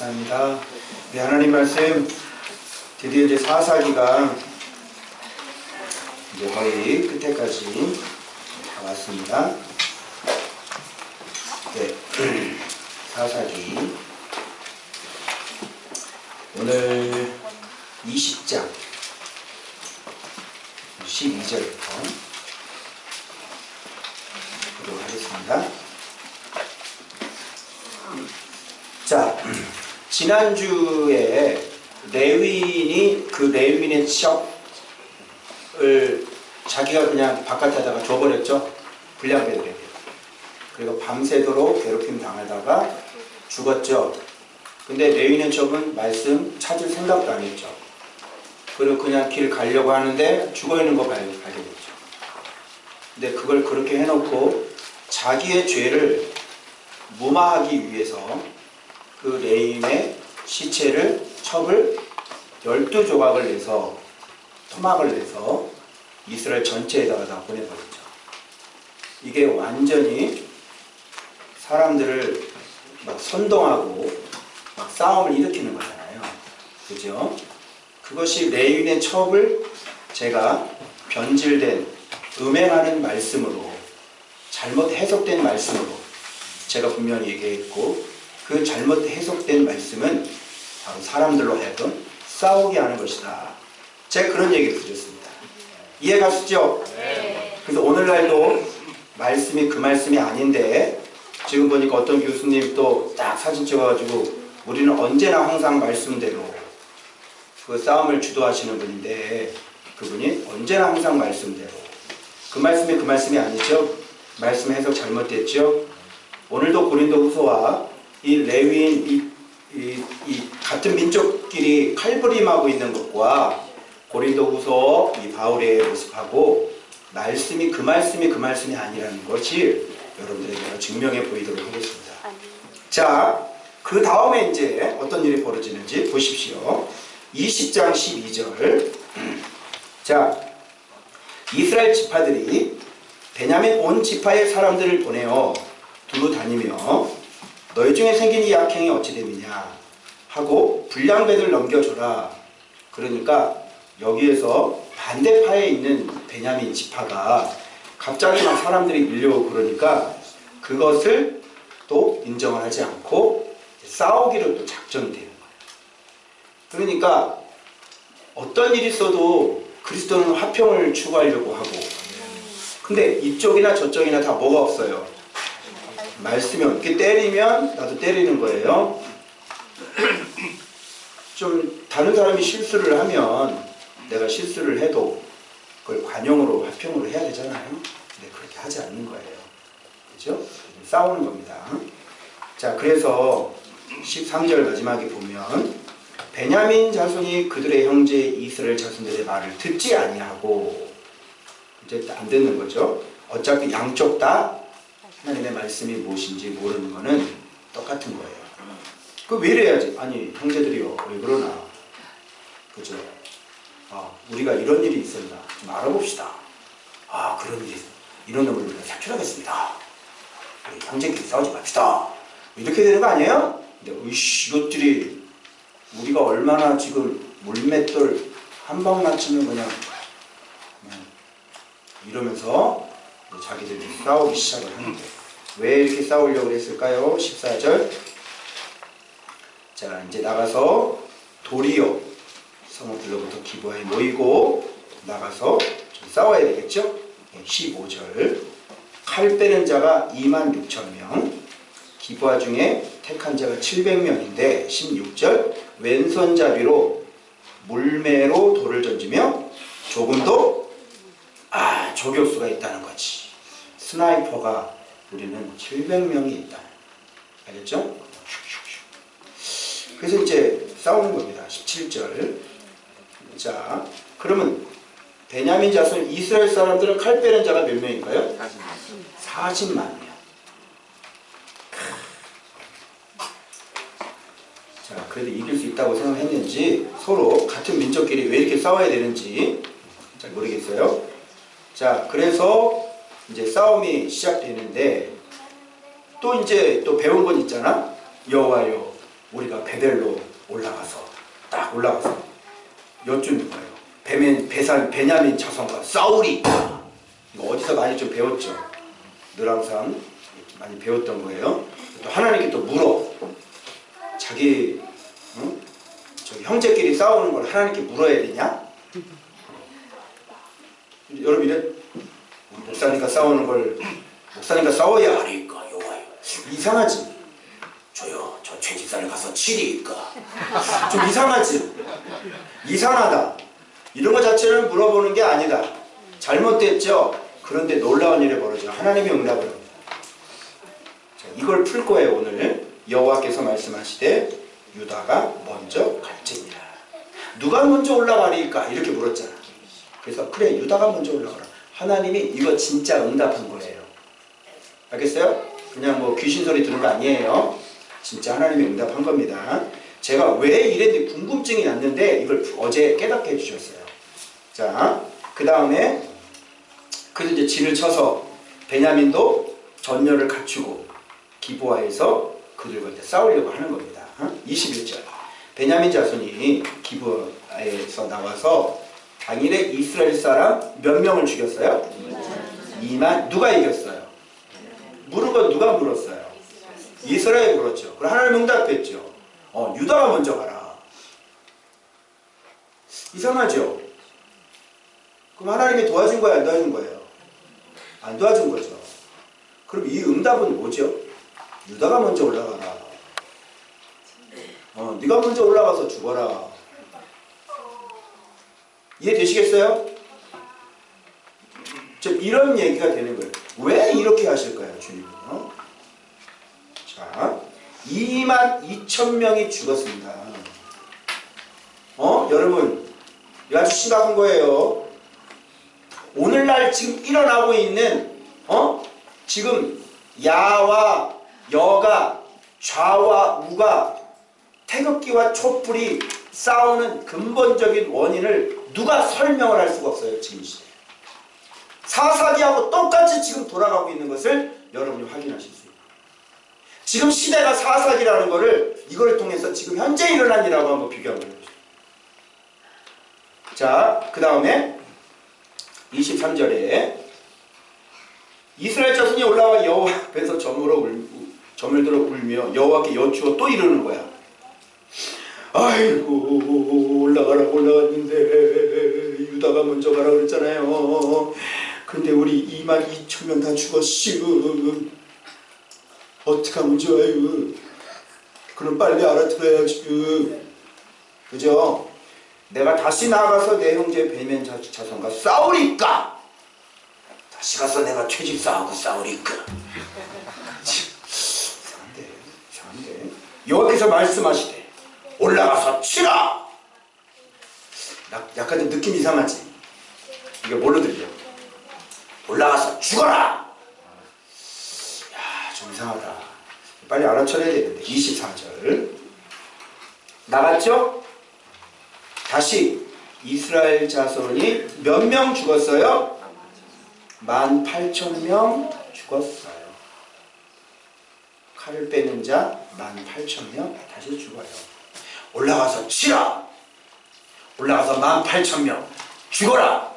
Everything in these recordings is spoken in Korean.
감사합니다. 네, 하나님 말씀 드디어 이제 사사기가 이제 거의 끝에까지 다 왔습니다. 네, 사사기 오늘 20장 12절부터 보도록 하겠습니다. 자, 지난주에 레위인이 그 레위인의 첩을 자기가 그냥 바깥에다가 줘버렸죠. 불량배들에게. 그리고 밤새도록 괴롭힘 당하다가 죽었죠. 근데 레위인의 첩은 말씀 찾을 생각도 안 했죠. 그리고 그냥 길 가려고 하는데 죽어있는 거 발견했죠. 근데 그걸 그렇게 해놓고 자기의 죄를 무마하기 위해서 그 레위인의 시체를, 첩을 12조각을 내서, 토막을 내서 이스라엘 전체에다가 다 보내버렸죠. 이게 완전히 사람들을 막 선동하고 막 싸움을 일으키는 거잖아요. 그죠? 그것이 레위인의 첩을 제가 변질된, 음행하는 말씀으로, 잘못 해석된 말씀으로 제가 분명히 얘기했고, 그 잘못 해석된 말씀은 바로 사람들로 하여금 싸우게 하는 것이다. 제가 그런 얘기를 드렸습니다. 이해 가시죠? 네. 그래서 오늘날도 말씀이 그 말씀이 아닌데, 지금 보니까 어떤 교수님 또 딱 사진 찍어가지고 우리는 언제나 항상 말씀대로, 그 싸움을 주도하시는 분인데 그분이 언제나 항상 말씀대로, 그 말씀이 그 말씀이 아니죠? 말씀 해석 잘못됐죠? 오늘도 고린도후서와 이 레위인 이 같은 민족끼리 칼부림하고 있는 것과 고린도후서 이 바울의 모습하고 말씀이 그 말씀이 아니라는 것이 여러분들에게 증명해 보이도록 하겠습니다. 자, 그 다음에 이제 어떤 일이 벌어지는지 보십시오. 20장 12절. 자, 이스라엘 지파들이 베냐민 온 지파의 사람들을 보내어 두루 다니며 너희 중에 생긴 이 악행이 어찌 됨이냐 하고 불량배들 넘겨줘라. 그러니까 여기에서 반대파에 있는 베냐민 지파가 갑자기 막 사람들이 밀려오고 그러니까 그것을 또 인정을 하지 않고 싸우기로 또 작정이 되는 거예요. 그러니까 어떤 일이 있어도 그리스도는 화평을 추구하려고 하고, 근데 이쪽이나 저쪽이나 다 뭐가 없어요? 말씀이 어떻게 때리면 나도 때리는 거예요. 좀 다른 사람이 실수를 하면 내가 실수를 해도 그걸 관용으로 화평으로 해야 되잖아요. 근데 그렇게 하지 않는 거예요. 그렇죠? 싸우는 겁니다. 자, 그래서 13절 마지막에 보면 베냐민 자손이 그들의 형제 이스라엘 자손들의 말을 듣지 아니하고, 이제 안 듣는 거죠. 어차피 양쪽 다 하나님의 말씀이 무엇인지 모르는 거는 똑같은 거예요. 그 왜 이래야지? 아니 형제들이요, 왜 그러나? 그죠? 우리가 이런 일이 있었나 좀 알아봅시다. 그런 일이, 이런 놈을 우리가 색출하겠습니다. 우리 형제끼리 싸우지 맙시다. 이렇게 되는 거 아니에요? 근데 이것들이 우리가 얼마나 지금 물맷돌 한 방 맞추면 그냥 이러면서 자기들이 싸우기 시작을 하는데, 왜 이렇게 싸우려고 했을까요? 14절. 자, 이제 나가서 도리어 성읍들로부터 기부하에 모이고 나가서 좀 싸워야 되겠죠? 15절. 칼 빼는 자가 26,000명, 기부하 중에 택한 자가 700명인데 16절. 왼손잡이로 물매로 돌을 던지며 조금도 저격수가 있다는 거지. 스나이퍼가 우리는 700명이 있다. 알겠죠? 그래서 이제 싸우는 겁니다. 17절. 자, 그러면 베냐민 자손 이스라엘 사람들은 칼 빼는 자가 몇 명일까요? 40만 명. 자, 그래도 이길 수 있다고 생각했는지, 서로 같은 민족끼리 왜 이렇게 싸워야 되는지 잘 모르겠어요. 자, 그래서 이제 싸움이 시작되는데 또 이제 또 배운 건 있잖아. 여호와여 우리가 베델로 올라가서 딱 올라가서 여쭙는 거예요. 베냐민 자손과 싸우리 있다. 이거 어디서 많이 좀 배웠죠. 늘 항상 많이 배웠던 거예요. 또 하나님께 또 물어. 자기 저 형제끼리 싸우는 걸 하나님께 물어야 되냐? 여러분 이래 목사님과 싸우는 걸 목사님과 싸워야 하니까 여호와여. 이상하지? 저요 저 최집사를 가서 치리까? 좀 이상하지? 이상하다. 이런 것 자체는 물어보는 게 아니다. 잘못됐죠? 그런데 놀라운 일이 벌어져. 하나님이 응답을 합니다. 자, 이걸 풀 거예요. 오늘 여호와께서 말씀하시되 유다가 먼저 갈지니라. 누가 먼저 올라가리까? 이렇게 물었잖아. 그래서 그래 유다가 먼저 올라가라. 하나님이 이거 진짜 응답한 거예요. 알겠어요? 그냥 뭐 귀신 소리 들은 거 아니에요. 진짜 하나님이 응답한 겁니다. 제가 왜 이랬는지 궁금증이 났는데 이걸 어제 깨닫게 해주셨어요. 자, 그 다음에 그래서 이제 진을 쳐서 베냐민도 전열을 갖추고 기브아에서 그들과 이제 싸우려고 하는 겁니다. 21절 베냐민 자손이 기브아에서 나와서 당일에 이스라엘 사람 몇 명을 죽였어요? 2만. 누가 이겼어요? 물은 건 누가 물었어요? 이스라엘이 물었죠. 그럼 하나님 응답했죠. 유다가 먼저 가라. 이상하죠? 그럼 하나님이 도와준 거야, 안 도와준 거예요? 안 도와준 거죠. 그럼 이 응답은 뭐죠? 유다가 먼저 올라가라. 네가 먼저 올라가서 죽어라. 이해되시겠어요? 이런 얘기가 되는 거예요. 왜 이렇게 하실까요, 주님은요? 자, 22,000명이 죽었습니다. 여러분, 이거 아주 심각한 거예요. 오늘날 지금 일어나고 있는, 지금 야와 여가, 좌와 우가, 태극기와 촛불이 싸우는 근본적인 원인을 누가 설명을 할 수가 없어요, 지금 시대에. 사사기하고 똑같이 지금 돌아가고 있는 것을 여러분이 확인하실 수 있어요. 지금 시대가 사사기라는 거를 이걸 통해서 지금 현재 일어난 일하고 한번 비교하고 해보죠. 자, 그 다음에 23절에 이스라엘 자손이 올라와 여호와 앞에서 저물들어 울며 여호와께 여쭈어 또 이러는 거야. 아이고 올라가라고 올라갔는데 유다가 먼저 가라 그랬잖아요. 근데 우리 22,000명 다 죽었슈. 어떡하면 좋아요. 그럼 빨리 알아들어야지. 그죠? 내가 다시 나가서 내 형제 베냐민 자손과 싸우리까? 다시 가서 내가 최집사하고 싸우리까? 이상한데 여호와께서 말씀하시되 올라가서 치라! 약간 좀 느낌 이상하지? 이게 뭘로 들려? 올라가서 죽어라! 야, 좀 이상하다. 빨리 알아차려야 되는데. 24절 나갔죠? 다시 이스라엘 자손이 몇 명 죽었어요? 18,000명 죽었어요. 칼을 빼는 자 18,000명 다시 죽어요. 올라가서 치라! 올라가서 18,000명 죽어라!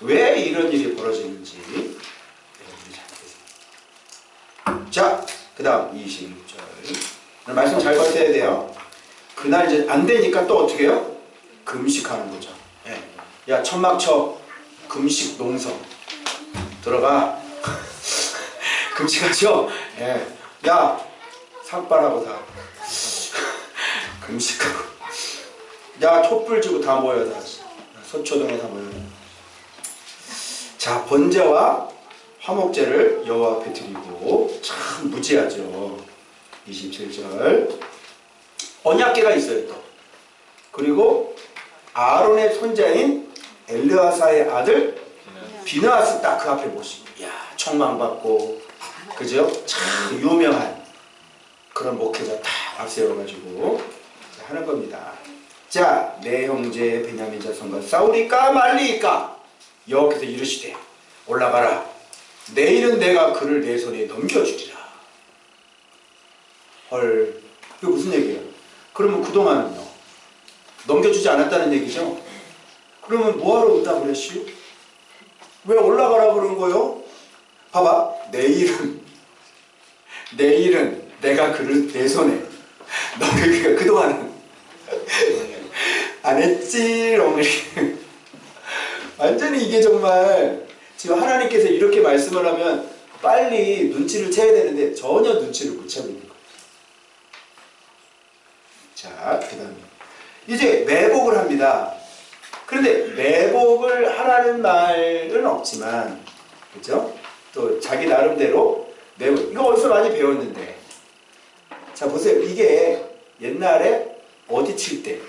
왜 이런 일이 벌어지는지 여러분이 잘 보세요. 자, 그 다음 26절 말씀 잘 버텨야 돼요. 그날 이제 안 되니까 또 어떻게 해요? 금식하는 거죠. 야, 천막 쳐. 금식 농성 들어가. 금식하죠? 야, 삭발하고 다 금식하고. 야, 촛불 지고 다 모여. 다 서초동에 다 모여. 자, 번제와 화목제를 여호와 앞에 드리고. 참 무지하죠. 27절 언약궤가 있어요. 또 그리고 아론의 손자인 엘르아사의 아들 비느하스 딱 그 앞에 모시고, 야, 청망받고, 그죠? 참 유명한 그런 목회자 딱 앞세워가지고 하는 겁니다. 자, 내 형제 베냐민 자손과 싸우리까 말리까? 여호와께서 이르시되 올라가라. 내일은 내가 그를 내 손에 넘겨주리라. 헐, 이게 무슨 얘기예요? 그러면 그동안은요? 넘겨주지 않았다는 얘기죠? 그러면 뭐하러 응답을 했슈? 왜 올라가라 그런 거요? 봐봐, 내일은 내가 그를 내 손에 너희가 그동안은 안 했지. 완전히 이게 정말 지금 하나님께서 이렇게 말씀을 하면 빨리 눈치를 채야 되는데 전혀 눈치를 못 채고 있는 거예요. 자, 그 다음에 이제 매복을 합니다. 그런데 매복을 하라는 말은 없지만, 그죠? 또 자기 나름대로 매복, 이거 어디서 많이 배웠는데, 자 보세요. 이게 옛날에 어디 칠 때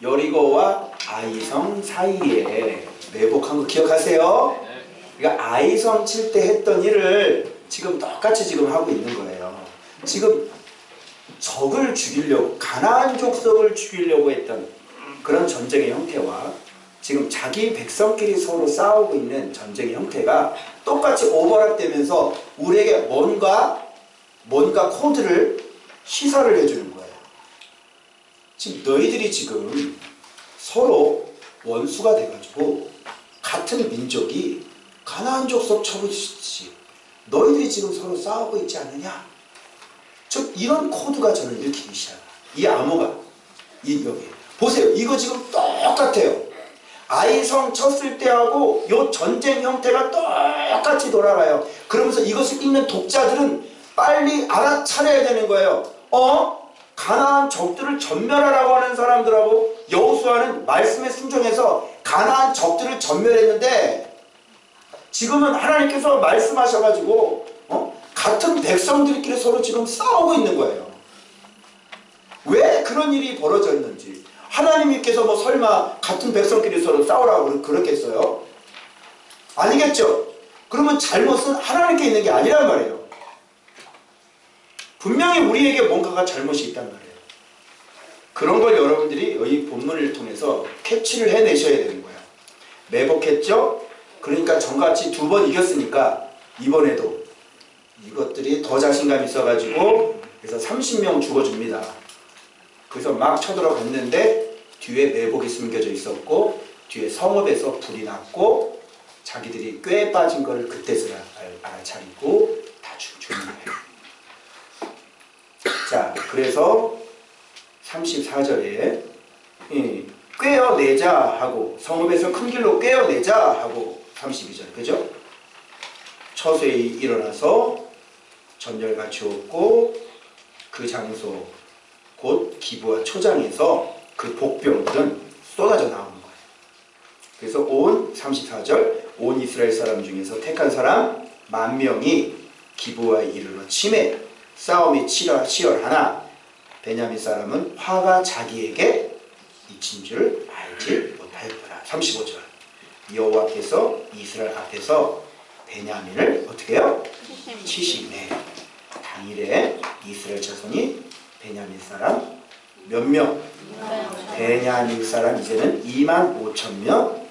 여리고와 아이성 사이에 매복한 거 기억하세요? 그러니까 아이성 칠 때 했던 일을 지금 똑같이 지금 하고 있는 거예요. 지금 적을 죽이려고, 가나안 족속을 죽이려고 했던 그런 전쟁의 형태와 지금 자기 백성끼리 서로 싸우고 있는 전쟁의 형태가 똑같이 오버랩되면서 우리에게 뭔가 코드를 시사를 해주는 거예요. 지금 너희들이 지금 서로 원수가 돼가지고 같은 민족이 가나안 족속 쳐부시지, 너희들이 지금 서로 싸우고 있지 않느냐? 즉 이런 코드가 저는 읽히기 시작해요. 이 암호가 여기 보세요. 이거 지금 똑같아요. 아이성 쳤을 때하고 요 전쟁 형태가 똑같이 돌아가요. 그러면서 이것을 읽는 독자들은 빨리 알아차려야 되는 거예요. 가나안 적들을 전멸하라고 하는 사람들하고 여호수아는 말씀에 순종해서 가나안 적들을 전멸했는데, 지금은 하나님께서 말씀하셔가지고 같은 백성들끼리 서로 지금 싸우고 있는 거예요. 왜 그런 일이 벌어졌는지. 하나님께서 뭐 설마 같은 백성끼리 서로 싸우라고 그렇겠어요? 아니겠죠? 그러면 잘못은 하나님께 있는 게 아니란 말이에요. 분명히 우리에게 뭔가가 잘못이 있단 말이에요. 그런 걸 여러분들이 이 본문을 통해서 캐치를 해내셔야 되는 거예요. 매복했죠? 그러니까 전같이 2번 이겼으니까 이번에도 이것들이 더 자신감 있어가지고 그래서 30명 죽어줍니다. 그래서 막 쳐들어갔는데 뒤에 매복이 숨겨져 있었고 뒤에 성읍에서 불이 났고 자기들이 꽤 빠진 걸 그때서야 알아차리고 다 죽는 거예요. 자, 그래서 34절에 꿰어내자 하고, 성읍에서 큰 길로 꿰어내자 하고 32절, 그죠? 처소에 일어나서 전열 갖추었고 그 장소 곧 기브와 초장에서 그 복병들은 쏟아져 나오는 거예요. 그래서 34절 온 이스라엘 사람 중에서 택한 사람 10,000명이 기브와에 이르러 치매 싸움이 치열하나 베냐민 사람은 화가 자기에게 미친 줄 알지 못하였더라. 35절 여호와께서 이스라엘 앞에서 베냐민을 어떻게 해요? 치시매. 당일에 이스라엘 자손이 베냐민 사람 몇 명? 베냐민 사람 이제는 25,000명.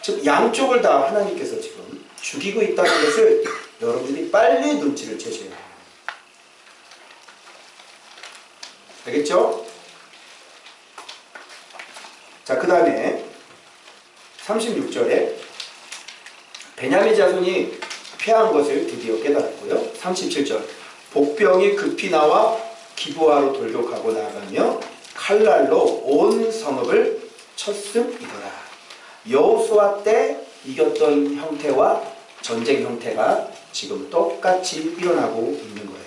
즉 양쪽을 다 하나님께서 지금 죽이고 있다는 것을 여러분들이 빨리 눈치를 채셔야 돼요. 알겠죠? 자, 그 다음에 36절에 베냐민 자손이 패한 것을 드디어 깨달았고요. 37절 복병이 급히 나와 기브아로 돌격하고 나가며 칼날로 온 성읍을 쳤음이더라. 여호수아 때 이겼던 형태와 전쟁 형태가 지금 똑같이 일어나고 있는 거예요.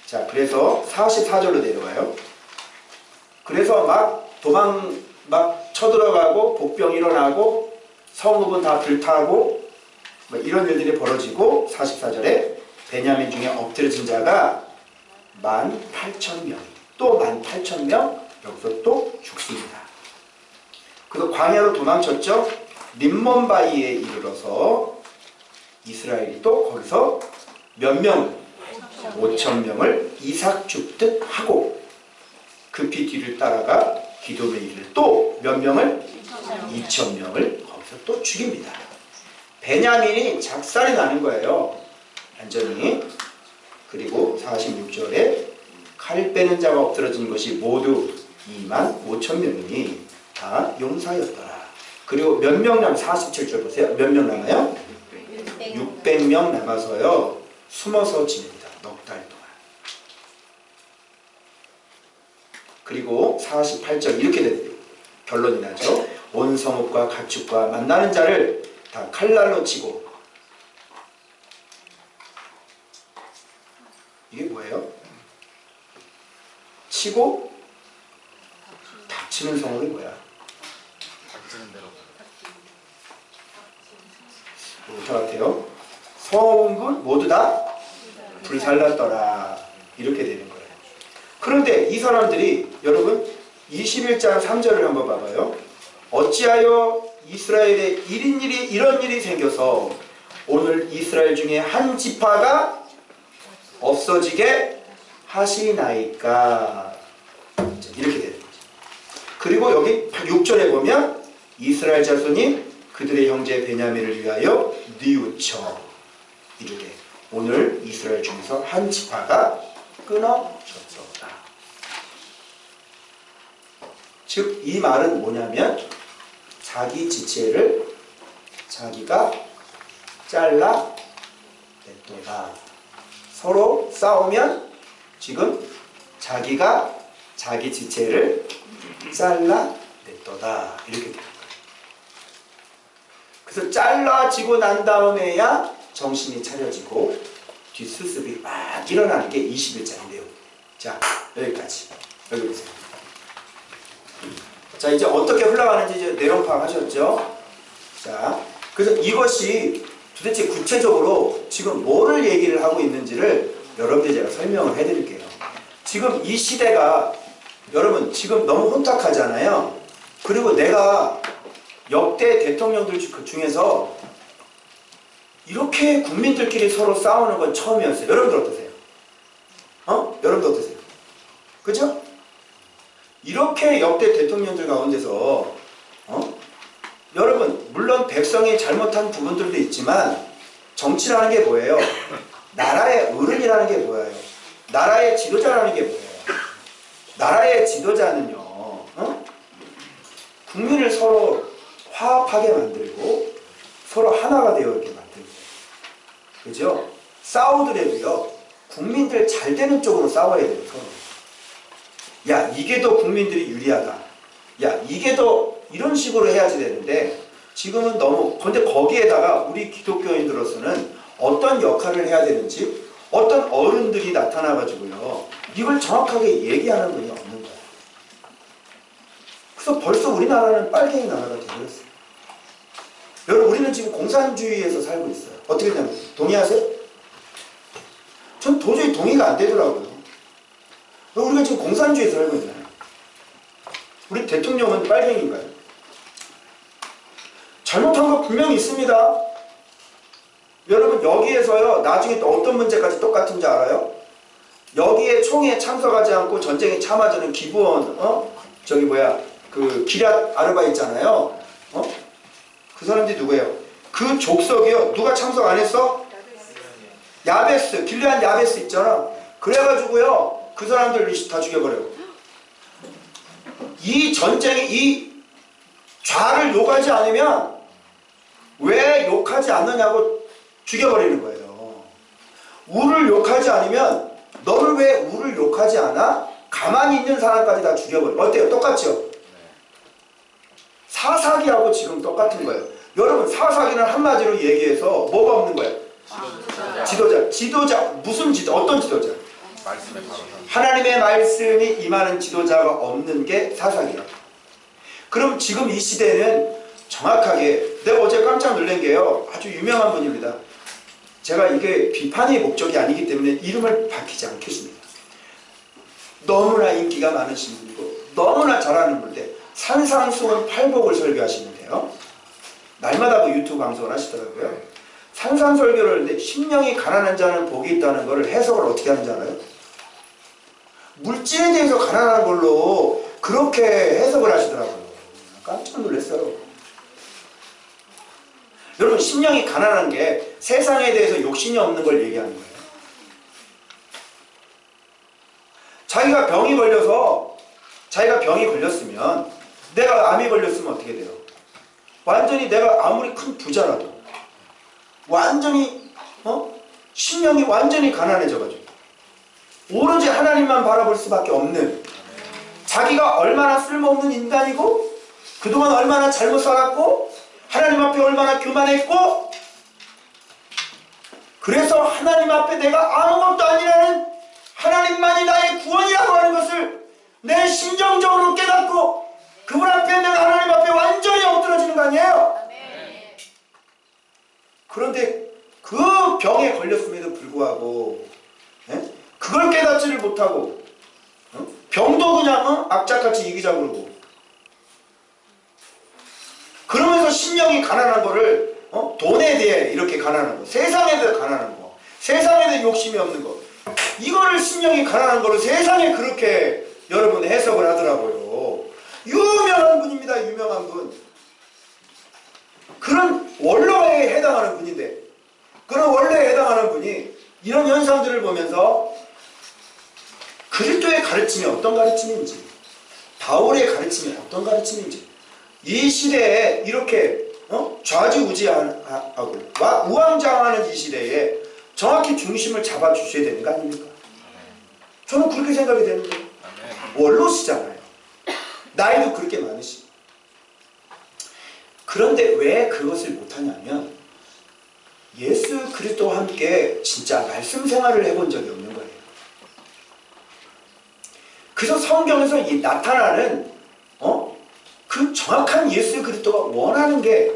자, 그래서 44절로 내려와요. 그래서 막 쳐들어가고 복병 일어나고 성읍은 다 불타고 이런 일들이 벌어지고 44절에 베냐민 중에 엎드려진 자가 18,000명, 또 18,000명 여기서 또 죽습니다. 그래서 광야로 도망쳤죠. 림몬바이에 이르러서 이스라엘이 또 거기서 몇 명? 5,000명을 이삭 죽듯 하고 급히 뒤를 따라가 기돔에 이르러 또 몇 명을? 2,000명을 거기서 또 죽입니다. 베냐민이 작살이 나는 거예요. 완전히. 그리고 46절에 칼 빼는 자가 엎드러진 것이 모두 2만 5천 명이니 다 용사였더라. 그리고 몇 명 47절 보세요. 몇 명 남아요? 600명 남아서요. 숨어서 지냅니다. 넉 달 동안. 그리고 48절 이렇게 결론이 나죠. 온 성읍과 가축과 만나는 자를 다 칼날로 치고. 이게 뭐예요? 치고 닥치는 성읍이 뭐야? 뭐부터 같아요? 성읍은 모두 다 불살랐더라. 이렇게 되는 거예요. 그런데 이 사람들이 여러분 21장 3절을 한번 봐봐요. 어찌하여 이스라엘에 이런 일이 생겨서 오늘 이스라엘 중에 한 지파가 없어지게 하시나이까. 이렇게 되는 거죠. 그리고 여기 6절에 보면 이스라엘 자손이 그들의 형제 베냐민을 위하여 뉘우쳐 이르되 오늘 이스라엘 중에서 한 지파가 끊어졌다. 즉 이 말은 뭐냐면 자기 지체를 자기가 잘라 냈도다. 서로 싸우면 지금 자기가 자기 지체를 잘라 냈도다. 이렇게 돼요. 그래서 잘라지고 난 다음에야 정신이 차려지고 뒷수습이 막 일어나는 게 21장인데요. 자, 여기까지. 여기 보세요. 자, 이제 어떻게 흘러가는지 이제 내용 파악하셨죠? 자, 그래서 이것이 도대체 구체적으로 지금 뭐를 얘기를 하고 있는지를 여러분들이 제가 설명을 해드릴게요. 지금 이 시대가 여러분 지금 너무 혼탁하잖아요. 그리고 내가 역대 대통령들 중에서 이렇게 국민들끼리 서로 싸우는 건 처음이었어요. 여러분들 어떠세요? 여러분들 어떠세요? 그죠? 이렇게 역대 대통령들 가운데서 여러분 물론 백성이 잘못한 부분들도 있지만 정치라는 게 뭐예요? 나라의 어른이라는 게 뭐예요? 나라의 지도자라는 게 뭐예요? 나라의 지도자는요 국민을 서로 화합하게 만들고 서로 하나가 되어 이렇게 만들고, 그죠? 싸우더라도요 국민들 잘 되는 쪽으로 싸워야 돼요. 서로. 야, 이게 더 국민들이 유리하다. 야, 이게 더 이런 식으로 해야지 되는데 지금은 너무, 근데 거기에다가 우리 기독교인들로서는 어떤 역할을 해야 되는지 어떤 어른들이 나타나가지고요 이걸 정확하게 얘기하는 분이 없는 거예요. 그래서 벌써 우리나라는 빨갱이 나라가 되어버렸어요. 여러분 우리는 지금 공산주의에서 살고 있어요. 어떻게 되냐면 동의하세요? 전 도저히 동의가 안 되더라고요. 우리가 지금 공산주의에서 살고 있나요? 우리 대통령은 빨갱이인가요? 잘못한 거 분명히 있습니다. 여러분 여기에서요 나중에 또 어떤 문제까지 똑같은지 알아요? 여기에 총에 참석하지 않고 전쟁에 참아주는 기부원 저기 뭐야 그 기랏 아르바 있잖아요. 그 사람들이 누구예요? 그 족속이요 누가 참석 안 했어? 야베스, 길르앗 야베스 있잖아. 그래가지고요 그 사람들 다 죽여버려요. 이 전쟁이 이 좌를 욕하지 않으면 왜 욕하지 않느냐고 죽여버리는 거예요. 우를 욕하지 않으면 너를 왜 우를 욕하지 않아? 가만히 있는 사람까지 다 죽여버려요. 어때요? 똑같죠? 사사기하고 지금 똑같은 거예요. 여러분 사사기는 한마디로 얘기해서 뭐가 없는 거예요? 지도자. 지도자 무슨 지도? 어떤 지도자? 하나님의 말씀이 임하는 지도자가 없는 게 사사기예요. 그럼 지금 이 시대는 정확하게 내가 어제 깜짝 놀란 게요 아주 유명한 분입니다. 제가 이게 비판의 목적이 아니기 때문에 이름을 밝히지 않겠습니다. 너무나 인기가 많으신 분이고 너무나 잘하는 분인데 산상수훈 팔복을 설교하시는데요 날마다 그 유튜브 방송을 하시더라고요. 산상설교를 하는데 심령이 가난한 자는 복이 있다는 것을 해석을 어떻게 하는지 알아요? 물질에 대해서 가난한 걸로 그렇게 해석을 하시더라고요. 깜짝 놀랐어요. 여러분 심령이 가난한 게 세상에 대해서 욕심이 없는 걸 얘기하는 거예요. 자기가 병이 걸렸으면 내가 암이 걸렸으면 어떻게 돼요? 완전히 내가 아무리 큰 부자라도 완전히 심령이 완전히 가난해져가지고 오로지 하나님만 바라볼 수밖에 없는, 자기가 얼마나 쓸모없는 인간이고 그동안 얼마나 잘못 살았고 하나님 앞에 얼마나 교만했고 그래서 하나님 앞에 내가 아무것도 아니라는, 하나님만이 나의 구원이라고 하는 것을 내 심정적으로 깨닫고 그분 앞에 내가 하나님 앞에 완전히 엎드러지는 거 아니에요? 그런데 그 병에 걸렸음에도 불구하고 그걸 깨닫지를 못하고 병도 그냥 악착같이 이기자 그러고, 그러면서 심령이 가난한 거를 돈에 대해 이렇게 가난한 거, 세상에 대해 가난한 거, 세상에 대해 욕심이 없는 거, 이거를 심령이 가난한 거를 세상에 그렇게 여러분 해석을 하더라고요. 유명한 분입니다. 유명한 분. 그런 원로에 해당하는 분인데, 그런 원로에 해당하는 분이 이런 현상들을 보면서 그리스도의 가르침이 어떤 가르침인지, 바울의 가르침이 어떤 가르침인지, 이 시대에 이렇게 좌지우지하고 우왕좌왕하는 이 시대에 정확히 중심을 잡아주셔야 되는 거 아닙니까? 저는 그렇게 생각이 되는데, 원로시잖아요. 나이도 그렇게 많으시고. 그런데 왜 그것을 못하냐면 예수 그리스도와 함께 진짜 말씀 생활을 해본 적이 없는 거예요. 그래서 성경에서 이 나타나는 그 정확한 예수 그리스도가 원하는 게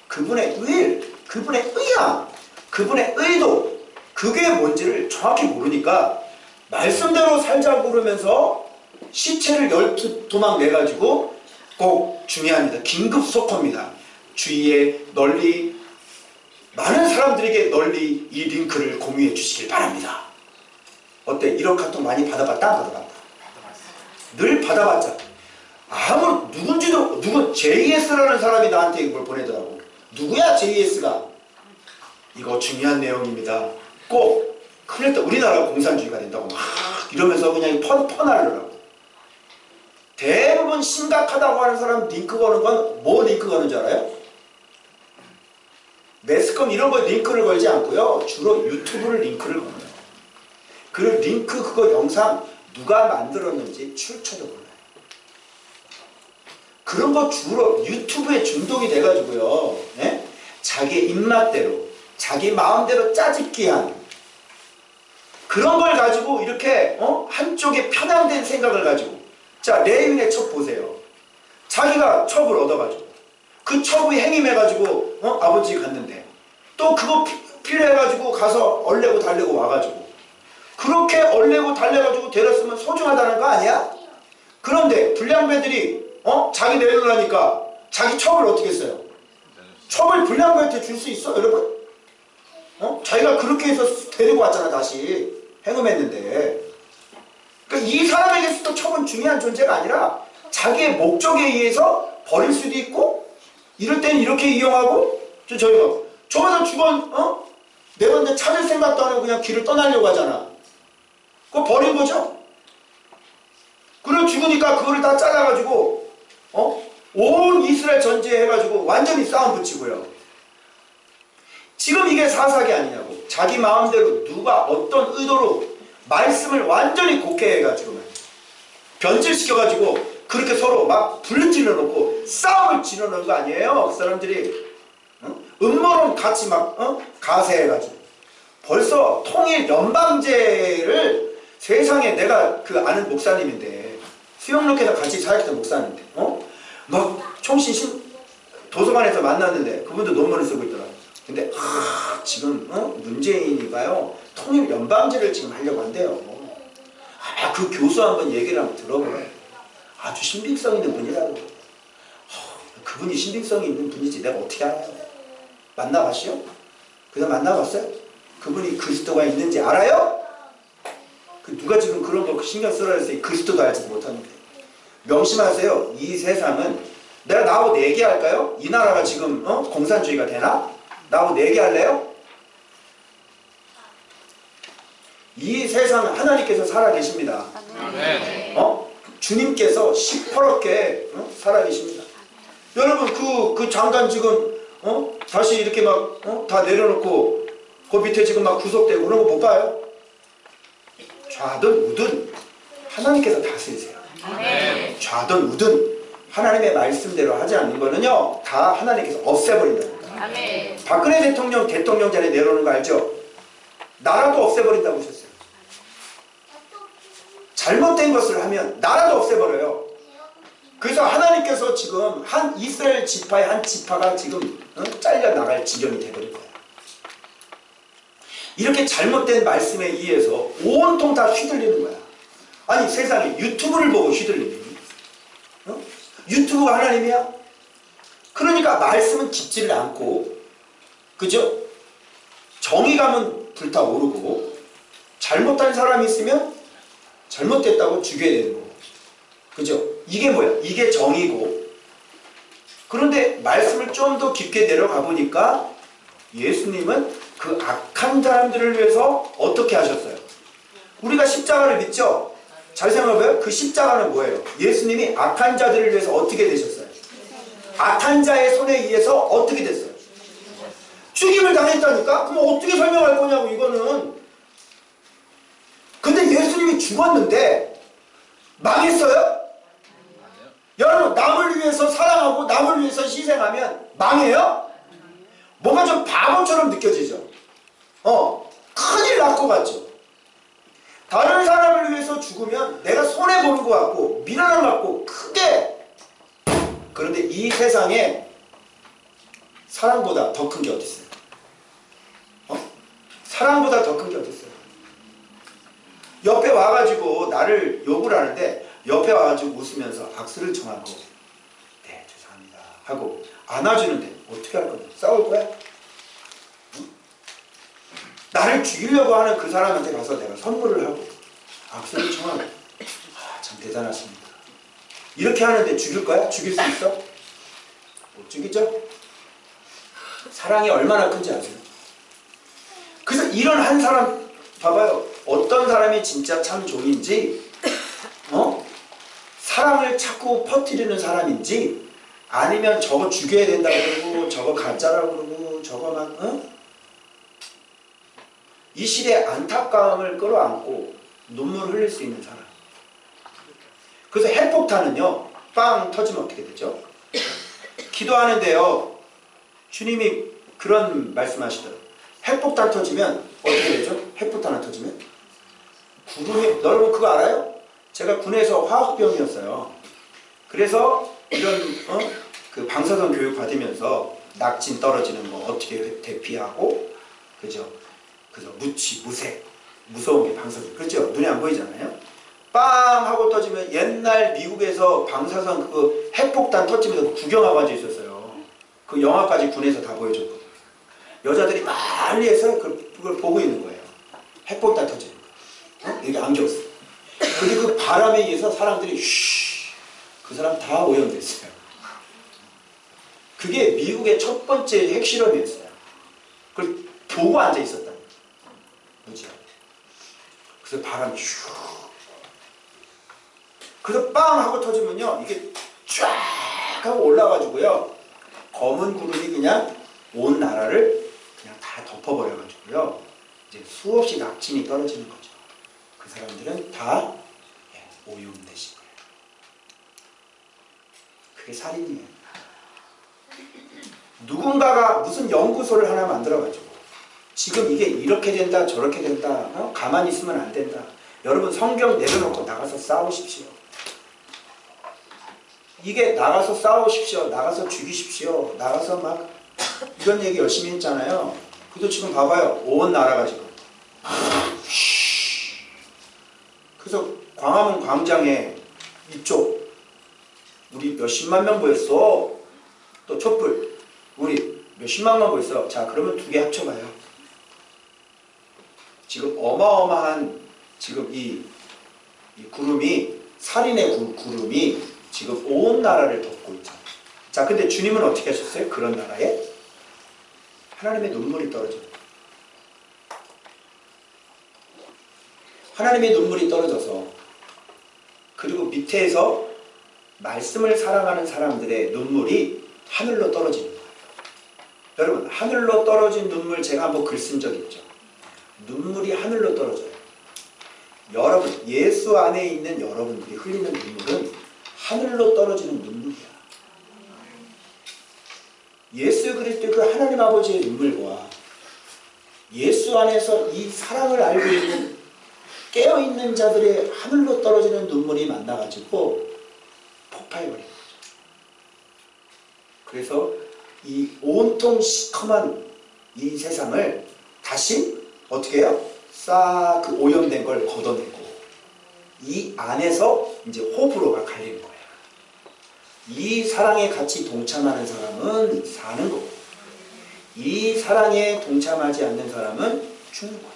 그분의 will, 그분의 의향, 그분의 의도, 그게 뭔지를 정확히 모르니까 말씀대로 살자고 그러면서 시체를 12토막 내가지고, 꼭 중요합니다. 긴급 속보입니다. 주위에 널리 많은 사람들에게 널리 이 링크를 공유해 주시길 바랍니다. 어때? 이런 카톡 많이 받아봤다? 안 받아봤다? 늘 받아봤자 누군지도, JS라는 사람이 나한테 이걸 보내더라고. 누구야 JS가? 이거 중요한 내용입니다. 꼭 큰일 났다. 우리나라가 공산주의가 된다고 막 이러면서 그냥 퍼나르라고. 대부분 심각하다고 하는 사람 링크 거는 건 뭐 링크 거는 줄 알아요? 매스컴 이런 거 링크를 걸지 않고요. 주로 유튜브를 링크를 걸어요. 그 링크 그거 영상 누가 만들었는지 출처도 몰라요. 그런 거 주로 유튜브에 중독이 돼가지고요. 네? 자기 입맛대로, 자기 마음대로 짜집기 한 그런 걸 가지고 이렇게 한쪽에 편향된 생각을 가지고, 자 레위인의 첩 보세요. 자기가 첩을 얻어가지고 그 첩이 행임해가지고 아버지 갔는데 또 그거 필요해가지고 가서 얼레고 달래고 와가지고 그렇게 얼레고 달래가지고 데렸으면 소중하다는 거 아니야? 그런데 불량배들이 자기 내려놓으니까 자기 첩을 어떻게 써요? 첩을 불량배한테 줄 수 있어 여러분? 자기가 그렇게 해서 데리고 왔잖아. 다시 행음했는데. 그러니까 이 사람에게서도 첩은 중요한 존재가 아니라 자기의 목적에 의해서 버릴 수도 있고, 이럴 때는 이렇게 이용하고, 저희가 저마다 주번 내가 찾을 생각도 안 하고 그냥 길을 떠나려고 하잖아. 그거 버린 거죠. 그리고 죽으니까 그거를 다 잘라가지고 온 이스라엘 전제해가지고 완전히 싸움 붙이고요. 지금 이게 사사기 아니냐고. 자기 마음대로 누가 어떤 의도로 말씀을 완전히 곡해해가지고 변질시켜가지고 그렇게 서로 막 불질러 놓고 싸움을 지르는 거 아니에요? 그 사람들이 음모론 같이 막 가세해가지고 벌써 통일 연방제를 세상에, 내가 그 아는 목사님인데 수영록에서 같이 사역했던 목사님인데 막 총신 도서관에서 만났는데 그분도 논문을 쓰고 있더라고요. 근데 지금 문재인이가요 통일 연방제를 지금 하려고 한대요. 그 교수 한번 얘기를 한번 들어보래. 아주 신빙성 있는 분이라고. 그분이 신빙성이 있는 분이지 내가 어떻게 알아요? 만나봤어요? 그냥 만나봤어요? 그분이 그리스도가 있는지 알아요? 누가 지금 그런 거 신경 쓰라 해서 그리스도도 알지 못하는데. 명심하세요. 이 세상은, 내가 나하고 얘기할까요? 이 나라가 지금 공산주의가 되나? 나하고 내기할래요? 이 세상 하나님께서 살아계십니다. 주님께서 시퍼렇게 살아계십니다. 여러분 그 장관 지금 다시 이렇게 막 다 내려놓고 그 밑에 지금 막 구속되고 그런 거 못 봐요? 좌든 우든 하나님께서 다스리세요. 좌든 우든 하나님의 말씀대로 하지 않는 거는요 다 하나님께서 없애버린다니까. 박근혜 대통령 자리에 내려오는 거 알죠? 나라도 없애버린다고 하셨어요. 잘못된 것을 하면 나라도 없애버려요. 그래서 하나님께서 지금 한 이스라엘 지파의 한 지파가 지금 잘려 나갈 지경이 돼버린 거예요. 이렇게 잘못된 말씀에 의해서 온통 다 휘둘리는 거야. 아니 세상에 유튜브를 보고 휘둘리니 유튜브가 하나님이야? 그러니까 말씀은 깊지를 않고, 그죠? 정의감은 불타오르고, 잘못한 사람이 있으면 잘못됐다고 죽여야 되는 거고, 그죠? 이게 뭐야? 이게 정의고. 그런데 말씀을 좀 더 깊게 내려가 보니까 예수님은 그 악한 사람들을 위해서 어떻게 하셨어요? 우리가 십자가를 믿죠? 잘 생각해봐요. 그 십자가는 뭐예요? 예수님이 악한 자들을 위해서 어떻게 되셨어요? 악한 자의 손에 의해서 어떻게 됐어요? 죽임을 당했다니까? 그럼 어떻게 설명할 거냐고 이거는. 근데 예수님이 죽었는데 망했어요? 여러분 남을 위해서 사랑하고 남을 위해서 희생하면 망해요? 뭔가 좀 바보처럼 느껴지죠? 큰일 날 것 같죠? 다른 사람을 위해서 죽으면 내가 손해보는 것 같고 미련한 것 같고 크게. 그런데 이 세상에 사랑보다 더 큰 게 어디 있어요? 사랑보다 더 큰 게 어디 있어요? 옆에 와가지고 나를 욕을 하는데 옆에 와가지고 웃으면서 악수를 청하고 네 죄송합니다 하고 안아주는데 어떻게 할 건데? 싸울 거야? 나를 죽이려고 하는 그 사람한테 가서 내가 선물을 하고 악수를 청하고 참 대단하십니다. 이렇게 하는데 죽일 거야? 죽일 수 있어? 못 죽이죠? 사랑이 얼마나 큰지 아세요? 그래서 이런 한 사람 봐봐요. 어떤 사람이 진짜 참 종인지 사랑을 찾고 퍼뜨리는 사람인지 아니면 저거 죽여야 된다 그러고 저거 가짜라고 그러고 저거 막 이 시대의 안타까움을 끌어안고 눈물을 흘릴 수 있는 사람. 그래서 핵폭탄은요 빵 터지면 어떻게 되죠? 기도하는데요 주님이 그런 말씀하시더라고요. 핵폭탄 터지면 어떻게 되죠? 핵폭탄 터지면 구름이, 여러분 그거 알아요? 제가 군에서 화학병이었어요. 그래서 이런 그 방사선 교육 받으면서 낙진 떨어지는 거 어떻게 대피하고, 그죠? 그죠? 무색 무서운 게 방사선, 그렇죠? 눈에 안 보이잖아요. 빵 하고 터지면 옛날 미국에서 방사선 그 핵폭탄 터지면서 구경하고 앉아 있었어요. 그 영화까지 군에서 다 보여줬거든요. 여자들이 멀리에서 그걸 보고 있는 거예요. 핵폭탄 터지는 거. 여기 안겼어. 근데 그 바람에 의해서 사람들이 그 사람 다 오염됐어요. 그게 미국의 첫 번째 핵실험이었어요. 그걸 보고 앉아 있었다. 무지하게. 그래서 바람이 그래서 빵 하고 터지면요 이게 쫙 하고 올라가지고요 검은 구름이 그냥 온 나라를 그냥 다 덮어버려가지고요 이제 수없이 낙진이 떨어지는 거죠. 그 사람들은 다 오염되신 거예요. 그게 살인이에요. 누군가가 무슨 연구소를 하나 만들어가지고 지금 이게 이렇게 된다 저렇게 된다 가만히 있으면 안 된다. 여러분 성경 내려놓고 나가서 싸우십시오. 이게 나가서 싸우십시오. 나가서 죽이십시오. 나가서 막 이런 얘기 열심히 했잖아요. 그래도 지금 봐봐요. 온 나라가 지금 그래서 광화문 광장에 이쪽 우리 몇십만 명 모였어. 또 촛불 우리 몇십만 명 모였어. 자 그러면 두 개 합쳐봐요. 지금 어마어마한 지금 이 구름이 살인의 구름이 지금 온 나라를 덮고 있잖아요. 자 근데 주님은 어떻게 하셨어요? 그런 나라에 하나님의 눈물이 떨어져요. 하나님의 눈물이 떨어져서 그리고 밑에서 말씀을 사랑하는 사람들의 눈물이 하늘로 떨어지는 거예요. 여러분, 하늘로 떨어진 눈물 제가 한번 글 쓴 적 있죠. 눈물이 하늘로 떨어져요. 여러분, 예수 안에 있는 여러분들이 흘리는 눈물은 하늘로 떨어지는 눈물이야. 예수 그리스도의 그 하나님 아버지의 눈물과 예수 안에서 이 사랑을 알고 있는 깨어있는 자들의 하늘로 떨어지는 눈물이 만나가지고 폭발해버린 거죠. 그래서 이 온통 시커먼 이 세상을 다시 어떻게 해요? 싹 그 오염된 걸 걷어내고 이 안에서 이제 호불호가 갈리는 거예요. 이 사랑에 같이 동참하는 사람은 사는 거고 이 사랑에 동참하지 않는 사람은 죽는 거예요.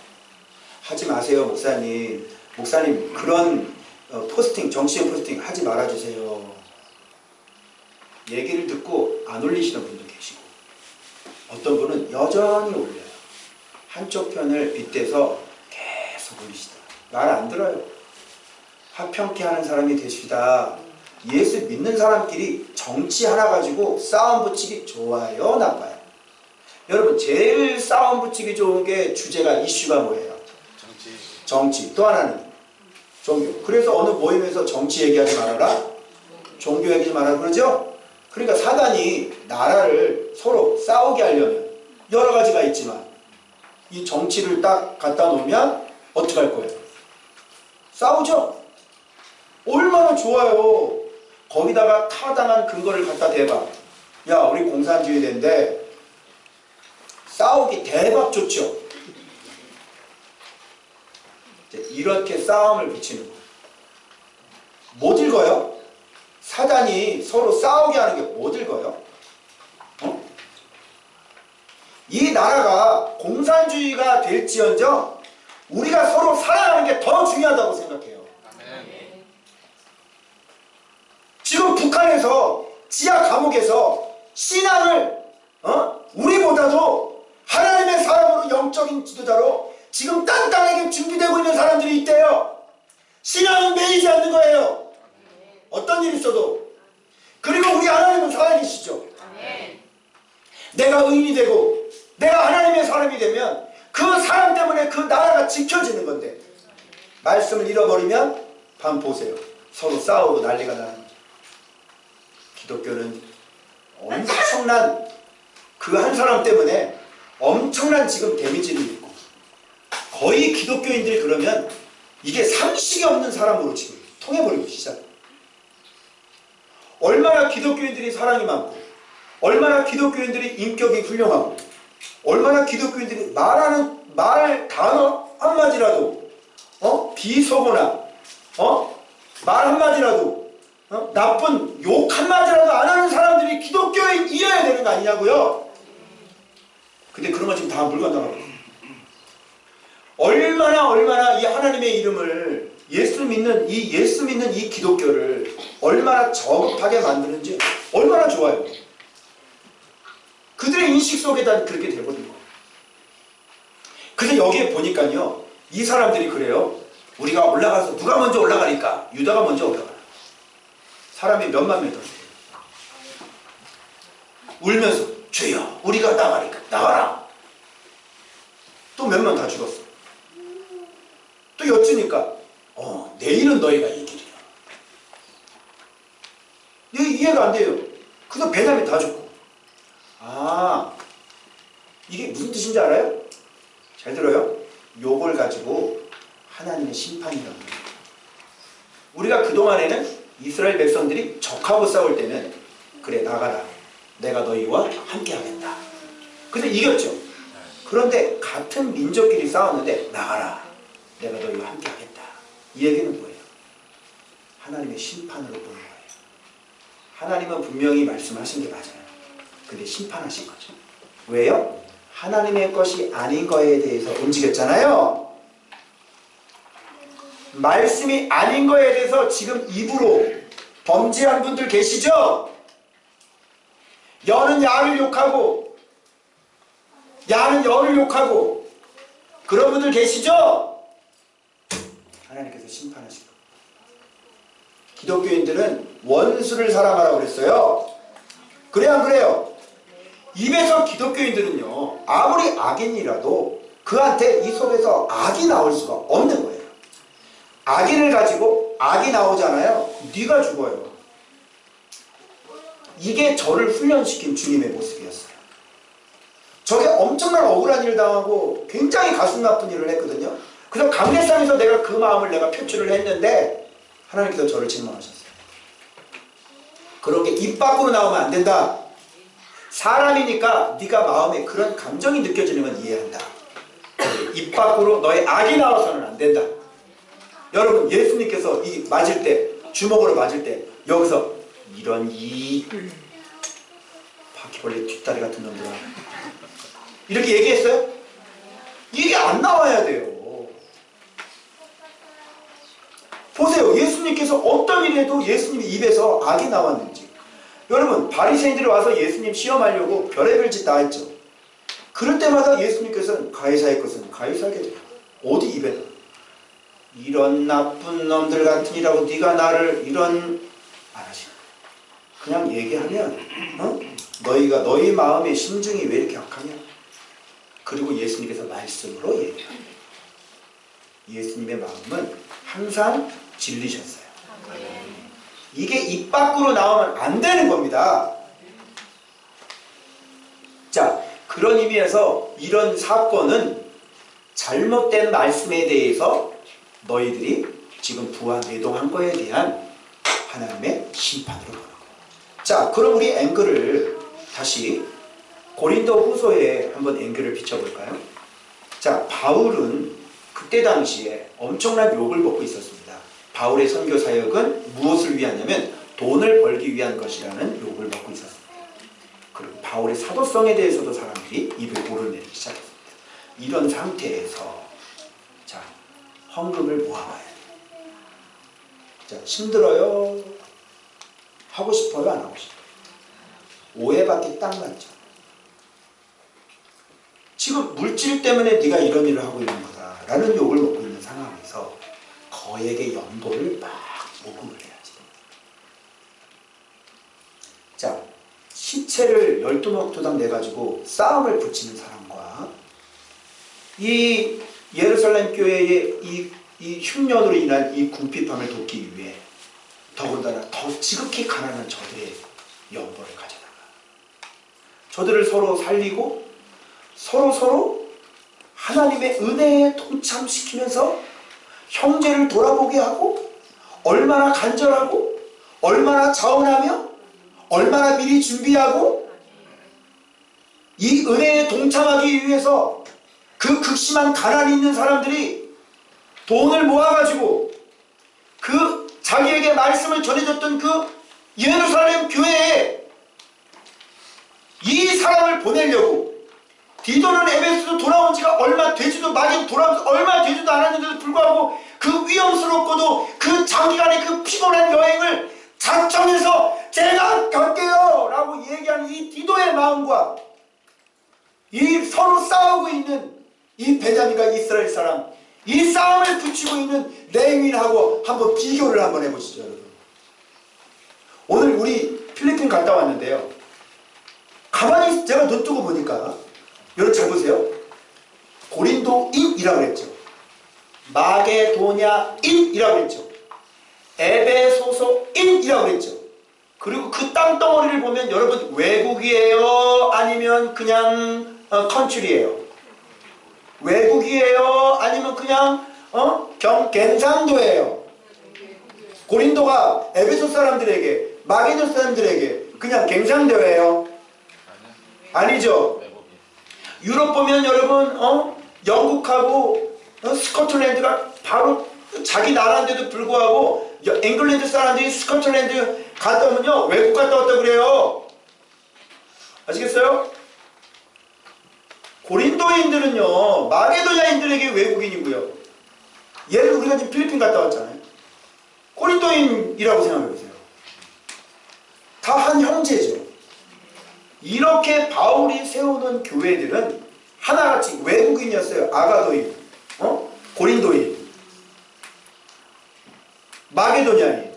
하지 마세요, 목사님. 목사님 그런 포스팅, 정치적 포스팅 하지 말아주세요. 얘기를 듣고 안 올리시는 분도 계시고 어떤 분은 여전히 올려요. 한쪽 편을 빗대서 계속 올리시더라고요. 말 안 들어요. 화평케 하는 사람이 되시다. 예수 믿는 사람끼리 정치 하나 가지고 싸움 붙이기 좋아요, 나빠요? 여러분, 제일 싸움 붙이기 좋은 게 주제가 이슈가 뭐예요? 정치. 또 하나는 종교. 그래서 어느 모임에서 정치 얘기하지 말아라, 종교 얘기하지 말아라 그러죠? 그러니까 사단이 나라를 서로 싸우게 하려면 여러 가지가 있지만 이 정치를 딱 갖다 놓으면 어떻게 할 거예요? 싸우죠? 얼마나 좋아요. 거기다가 타당한 근거를 갖다 대봐. 야, 우리 공산주의대인데 싸우기 대박 좋죠? 이렇게 싸움을 붙이는 거예요. 못 읽어요? 사단이 서로 싸우게 하는 게 못 읽어요? 이 나라가 공산주의가 될지언정 우리가 서로 사랑하는 게 더 중요하다고 생각해요. 지금 북한에서 지하 감옥에서 신앙을 우리보다도 하나님의 사람으로 영적인 지도자로 지금 땅땅하게 준비되고 있는 사람들이 있대요. 신앙은 매이지 않는 거예요. 어떤 일이 있어도. 그리고 우리 하나님은 살아계시죠. 내가 의인이 되고 내가 하나님의 사람이 되면 그 사람 때문에 그 나라가 지켜지는 건데 말씀을 잃어버리면 반 보세요. 서로 싸우고 난리가 나는 거죠. 기독교는 엄청난 그 한 사람 때문에 엄청난 지금 데미지를 입고 거의 기독교인들이 그러면 이게 상식이 없는 사람으로 지금 통해버리고 시작. 얼마나 기독교인들이 사랑이 많고 얼마나 기독교인들이 인격이 훌륭하고 얼마나 기독교인들이 말하는 말 단어 한마디라도 비속어나 말 한마디라도 나쁜 욕 한마디라도 안 하는 사람들이 기독교인이어야 되는 거 아니냐고요. 근데 그런 거 지금 다 물건당하고 얼마나 이 하나님의 이름을 예수 믿는 이 기독교를 얼마나 저급하게 만드는지 얼마나 좋아요. 그들의 인식 속에다 그렇게 돼버린 거예요. 그래서 여기에 보니까요, 이 사람들이 그래요. 우리가 올라가서 누가 먼저 올라가니까 유다가 먼저 올라가라. 사람이 몇만 명 더 울면서 주여 우리가 나가니까 나가라. 또 몇 명 다 죽었어. 또 여쭈니까 내일은 너희가 이 길이야. 이해가 안 돼요. 그래서 베냐민 다 죽고. 이게 무슨 뜻인지 알아요? 잘 들어요. 요걸 가지고 하나님의 심판이라고 해요. 우리가 그동안에는 이스라엘 백성들이 적하고 싸울 때는 그래 나가라. 내가 너희와 함께 하겠다. 그래서 이겼죠. 그런데 같은 민족끼리 싸웠는데 나가라. 내가 너희와 함께 하겠다. 이 얘기는 뭐예요? 하나님의 심판으로 보는 거예요. 하나님은 분명히 말씀하신 게 맞아요. 근데 심판하신 거죠. 왜요? 하나님의 것이 아닌 거에 대해서 움직였잖아요. 말씀이 아닌 거에 대해서 지금 입으로 범죄한 분들 계시죠? 여는 야를 욕하고 야는 여를 욕하고 그런 분들 계시죠? 하나님께서 심판하실 겁니다. 기독교인들은 원수를 사랑하라고 그랬어요. 그래요, 안 그래요? 입에서 기독교인들은요, 아무리 악인이라도 그한테 이 속에서 악이 나올 수가 없는 거예요. 악인을 가지고 악이 나오잖아요. 네가 죽어요. 이게 저를 훈련시킨 주님의 모습이었어요. 저게 엄청난 억울한 일을 당하고 굉장히 가슴 나쁜 일을 했거든요. 그래서 강대상에서 내가 그 마음을 내가 표출을 했는데 하나님께서 저를 책망하셨어요. 그런 게 입 밖으로 나오면 안 된다. 사람이니까 네가 마음에 그런 감정이 느껴지는 건 이해한다. 입 밖으로 너의 악이 나와서는 안 된다. 여러분, 예수님께서 이 맞을 때, 주먹으로 맞을 때 여기서 이런 이 바퀴벌레 뒷다리 같은 놈들아 이렇게 얘기했어요? 이게 안 나와야 돼요. 보세요. 예수님께서 어떤 일에도 예수님 입에서 악이 나왔는지. 여러분, 바리새인들이 와서 예수님 시험하려고 별의별 짓 다 했죠. 그럴 때마다 예수님께서는 가이사의 것은 가이사에게 드려. 어디 입에다. 이런 나쁜 놈들 같으니라고 네가 나를 이런 안 하시나. 그냥 얘기하면 너희가 너희 마음의 심중이 왜 이렇게 약하냐. 그리고 예수님께서 말씀으로 얘기합니다. 예수님의 마음은 항상 진리셨어요. 이게 입 밖으로 나오면 안 되는 겁니다. 자, 그런 의미에서 이런 사건은 잘못된 말씀에 대해서 너희들이 지금 부와 내동한 거에 대한 하나님의 심판으로 보는 거예요. 자, 그럼 우리 앵글을 다시 고린도 후서에 한번 앵글을 비춰볼까요? 자, 바울은 그때 당시에 엄청난 욕을 먹고 있었습니다. 바울의 선교 사역은 무엇을 위하냐면 돈을 벌기 위한 것이라는 욕을 먹고 있었습니다. 그리고 바울의 사도성에 대해서도 사람들이 입을 오르내리기 시작했습니다. 이런 상태에서 자, 헌금을 모아봐야 돼요. 자, 힘들어요? 하고 싶어요? 안 하고 싶어요? 오해받기 딱 맞죠? 지금 물질 때문에 네가 이런 일을 하고 있는 거다 라는 욕을 먹고 있는 상황에서 거액의 연보를 막 모금을 해야지. 자, 시체를 12목토당 내가지고 싸움을 붙이는 사람과 이 예루살렘 교회의 이 흉년으로 인한 이 궁핍함을 돕기 위해 더군다나 더 지극히 가난한 저들의 연보를 가져다가 저들을 서로 살리고 서로 하나님의 은혜에 동참시키면서 형제를 돌아보게 하고 얼마나 간절하고 얼마나 자원하며 얼마나 미리 준비하고 이 은혜에 동참하기 위해서 그 극심한 가난이 있는 사람들이 돈을 모아가지고 그 자기에게 말씀을 전해줬던 그 예루살렘 교회에 이 사람을 보내려고 디도는 에베소로 돌아온 지가 얼마 되지도 마지막 돌아오면서 얼마 되지도 않았는데도 불구하고 그 위험스럽고도 그 장기간의 그 피곤한 여행을 자청해서 제가 갈게요 라고 얘기하는 이 디도의 마음과 이 서로 싸우고 있는 이 베냐민과 이스라엘 사람, 이 싸움을 붙이고 있는 레위인하고 한번 비교를 한번 해보시죠, 여러분. 오늘 우리 필리핀 갔다 왔는데요. 가만히 제가 눈 뜨고 보니까 여러분 잘 보세요. 고린도인이라고 그랬죠. 마게도냐인이라고 그랬죠. 에베소서인이라고 그랬죠. 그리고 그 땅덩어리를 보면 여러분 외국이에요? 아니면 그냥 컨트리예요? 외국이에요? 아니면 그냥 경상도예요? 고린도가 에베소 사람들에게 마게도 사람들에게 그냥 경상도예요? 아니죠. 유럽 보면 여러분 영국하고 스코틀랜드가 바로 자기 나라인데도 불구하고 잉글랜드 사람들이 스코틀랜드 갔다 오면요 외국 갔다 왔다 그래요. 아시겠어요? 고린도인들은요 마게도냐인들에게 외국인이고요. 예를 들어 우리가 지금 필리핀 갔다 왔잖아요. 고린도인이라고 생각해보세요. 다 한 형제죠. 이렇게 바울이 세우는 교회들은 하나같이 외국인이었어요. 아가도인, 고린도인, 마게도냐인.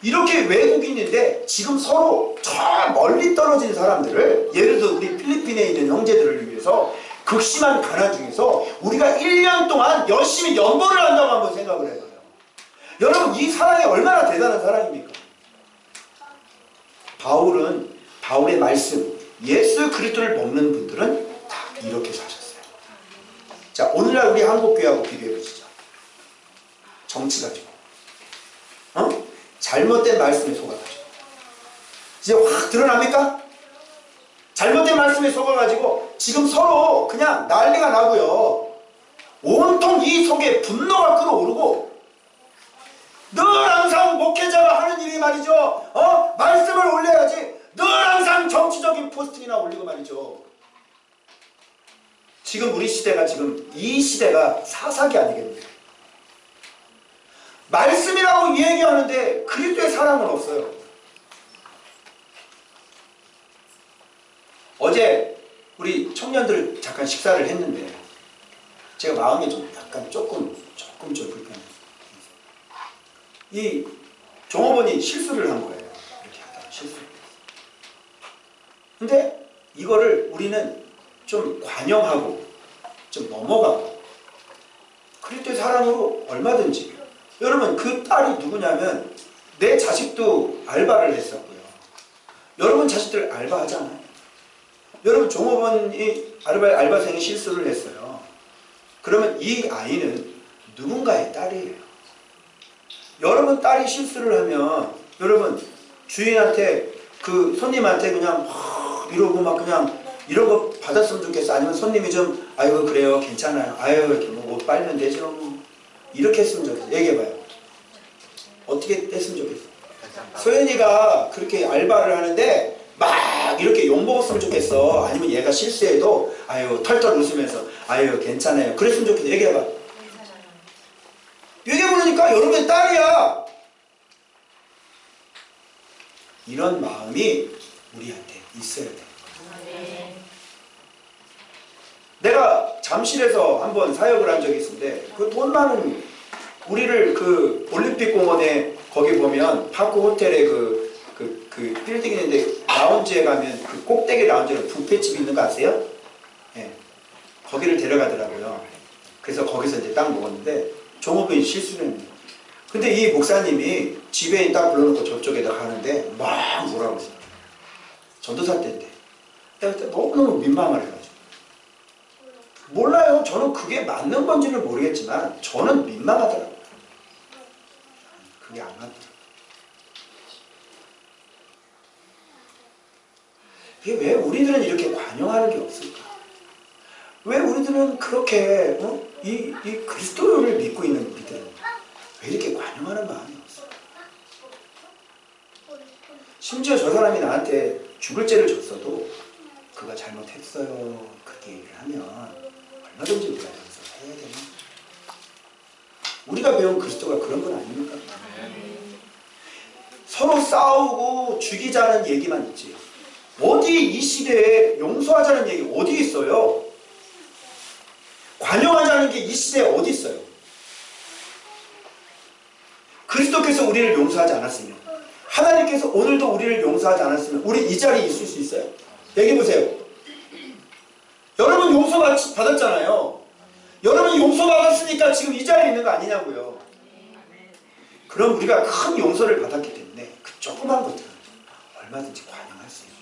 이렇게 외국인인데 지금 서로 저 멀리 떨어진 사람들을, 예를 들어 우리 필리핀에 있는 형제들을 위해서 극심한 가난 중에서 우리가 1년 동안 열심히 연보를 한다고 한번 생각을 해봐요. 여러분, 이 사랑이 얼마나 대단한 사랑입니까? 바울의 말씀, 예수 그리스도를 먹는 분들은 다 이렇게 사셨어요. 자, 오늘날 우리 한국교회하고 비교해보시죠. 정치 가지고, 잘못된 말씀에 속아가지고 이제 확 드러납니까? 잘못된 말씀에 속아가지고 지금 서로 그냥 난리가 나고요. 온통 이 속에 분노가 끓어오르고, 늘 항상 목회자가 하는 일이 말이죠, 말씀을 올려야지 늘 항상 정치적인 포스팅이나 올리고 말이죠. 지금 우리 시대가, 지금 이 시대가 사사기 아니겠습니까? 말씀이라고 얘기하는데 그리스도의 사랑은 없어요. 어제 우리 청년들 잠깐 식사를 했는데 제가 마음이 좀 약간 조금 불편해요. 이 종업원이 실수를 한 거예요. 이렇게 하다가 실수를. 근데 이거를 우리는 좀 관용하고 좀 넘어가고 그리스도의 사랑으로 얼마든지. 여러분, 그 딸이 누구냐면 내 자식도 알바를 했었고요. 여러분 자식들 알바하잖아요. 여러분 종업원이 알바생이 실수를 했어요. 그러면 이 아이는 누군가의 딸이에요. 여러분 딸이 실수를 하면 여러분 주인한테, 그 손님한테 그냥 이러고 막 그냥 이런 거 받았으면 좋겠어. 아니면 손님이 좀 아유 그래요 괜찮아요. 아유 이렇게 뭐 옷 빨면 되죠. 이렇게 했으면 좋겠어. 얘기해봐요. 어떻게 했으면 좋겠어? 소연이가 그렇게 알바를 하는데 막 이렇게 욕먹었으면 좋겠어. 아니면 얘가 실수해도 아유 털털 웃으면서 아유 괜찮아요. 그랬으면 좋겠어. 얘기해봐. 얘기해보니까 여러분의 딸이야. 이런 마음이 우리한테 있어야 돼. 내가 잠실에서 한번 사역을 한 적이 있는데 그 돈 많은 우리를 그 올림픽공원에 거기 보면 파크 호텔에 그 빌딩이 있는데 라운지에 가면 그 꼭대기 라운지에 뷔페집이 있는 거 아세요? 네. 거기를 데려가더라고요. 그래서 거기서 이제 딱 먹었는데 종업원이 실수를 했네요. 근데 이 목사님이 지배인 딱 불러놓고 저쪽에다 가는데 막 뭐라고 했어요. 전도사 때인데. 내가 그때 너무너무 민망을 해가지고. 몰라요. 저는 그게 맞는 건지는 모르겠지만 저는 민망하더라고요. 그게 안 맞더라고요. 이게 왜 우리들은 이렇게 관용하는 게 없을까? 왜 우리들은 그렇게 이 그리스도를 믿고 있는 우리들은 왜 이렇게 관용하는 마음이 없을까? 심지어 저 사람이 나한테 죽을 죄를 줬어도 그가 잘못했어요 그렇게 얘기를 하면 얼마든지 우리가 용서해야 되나? 우리가 배운 그리스도가 그런 건 아닙니까? 서로 싸우고 죽이자는 얘기만 있지 어디 이 시대에 용서하자는 얘기 어디 있어요? 관용하자는 게 이 시대에 어디 있어요? 그리스도께서 우리를 용서하지 않았으면, 하나님께서 오늘도 우리를 용서하지 않았으면 우리 이 자리에 있을 수 있어요? 얘기해보세요. 여러분 용서 받았잖아요. 여러분 용서 받았으니까 지금 이 자리에 있는 거 아니냐고요. 그럼 우리가 큰 용서를 받았기 때문에 그 조그만 것들은 얼마든지 관용할 수 있어요.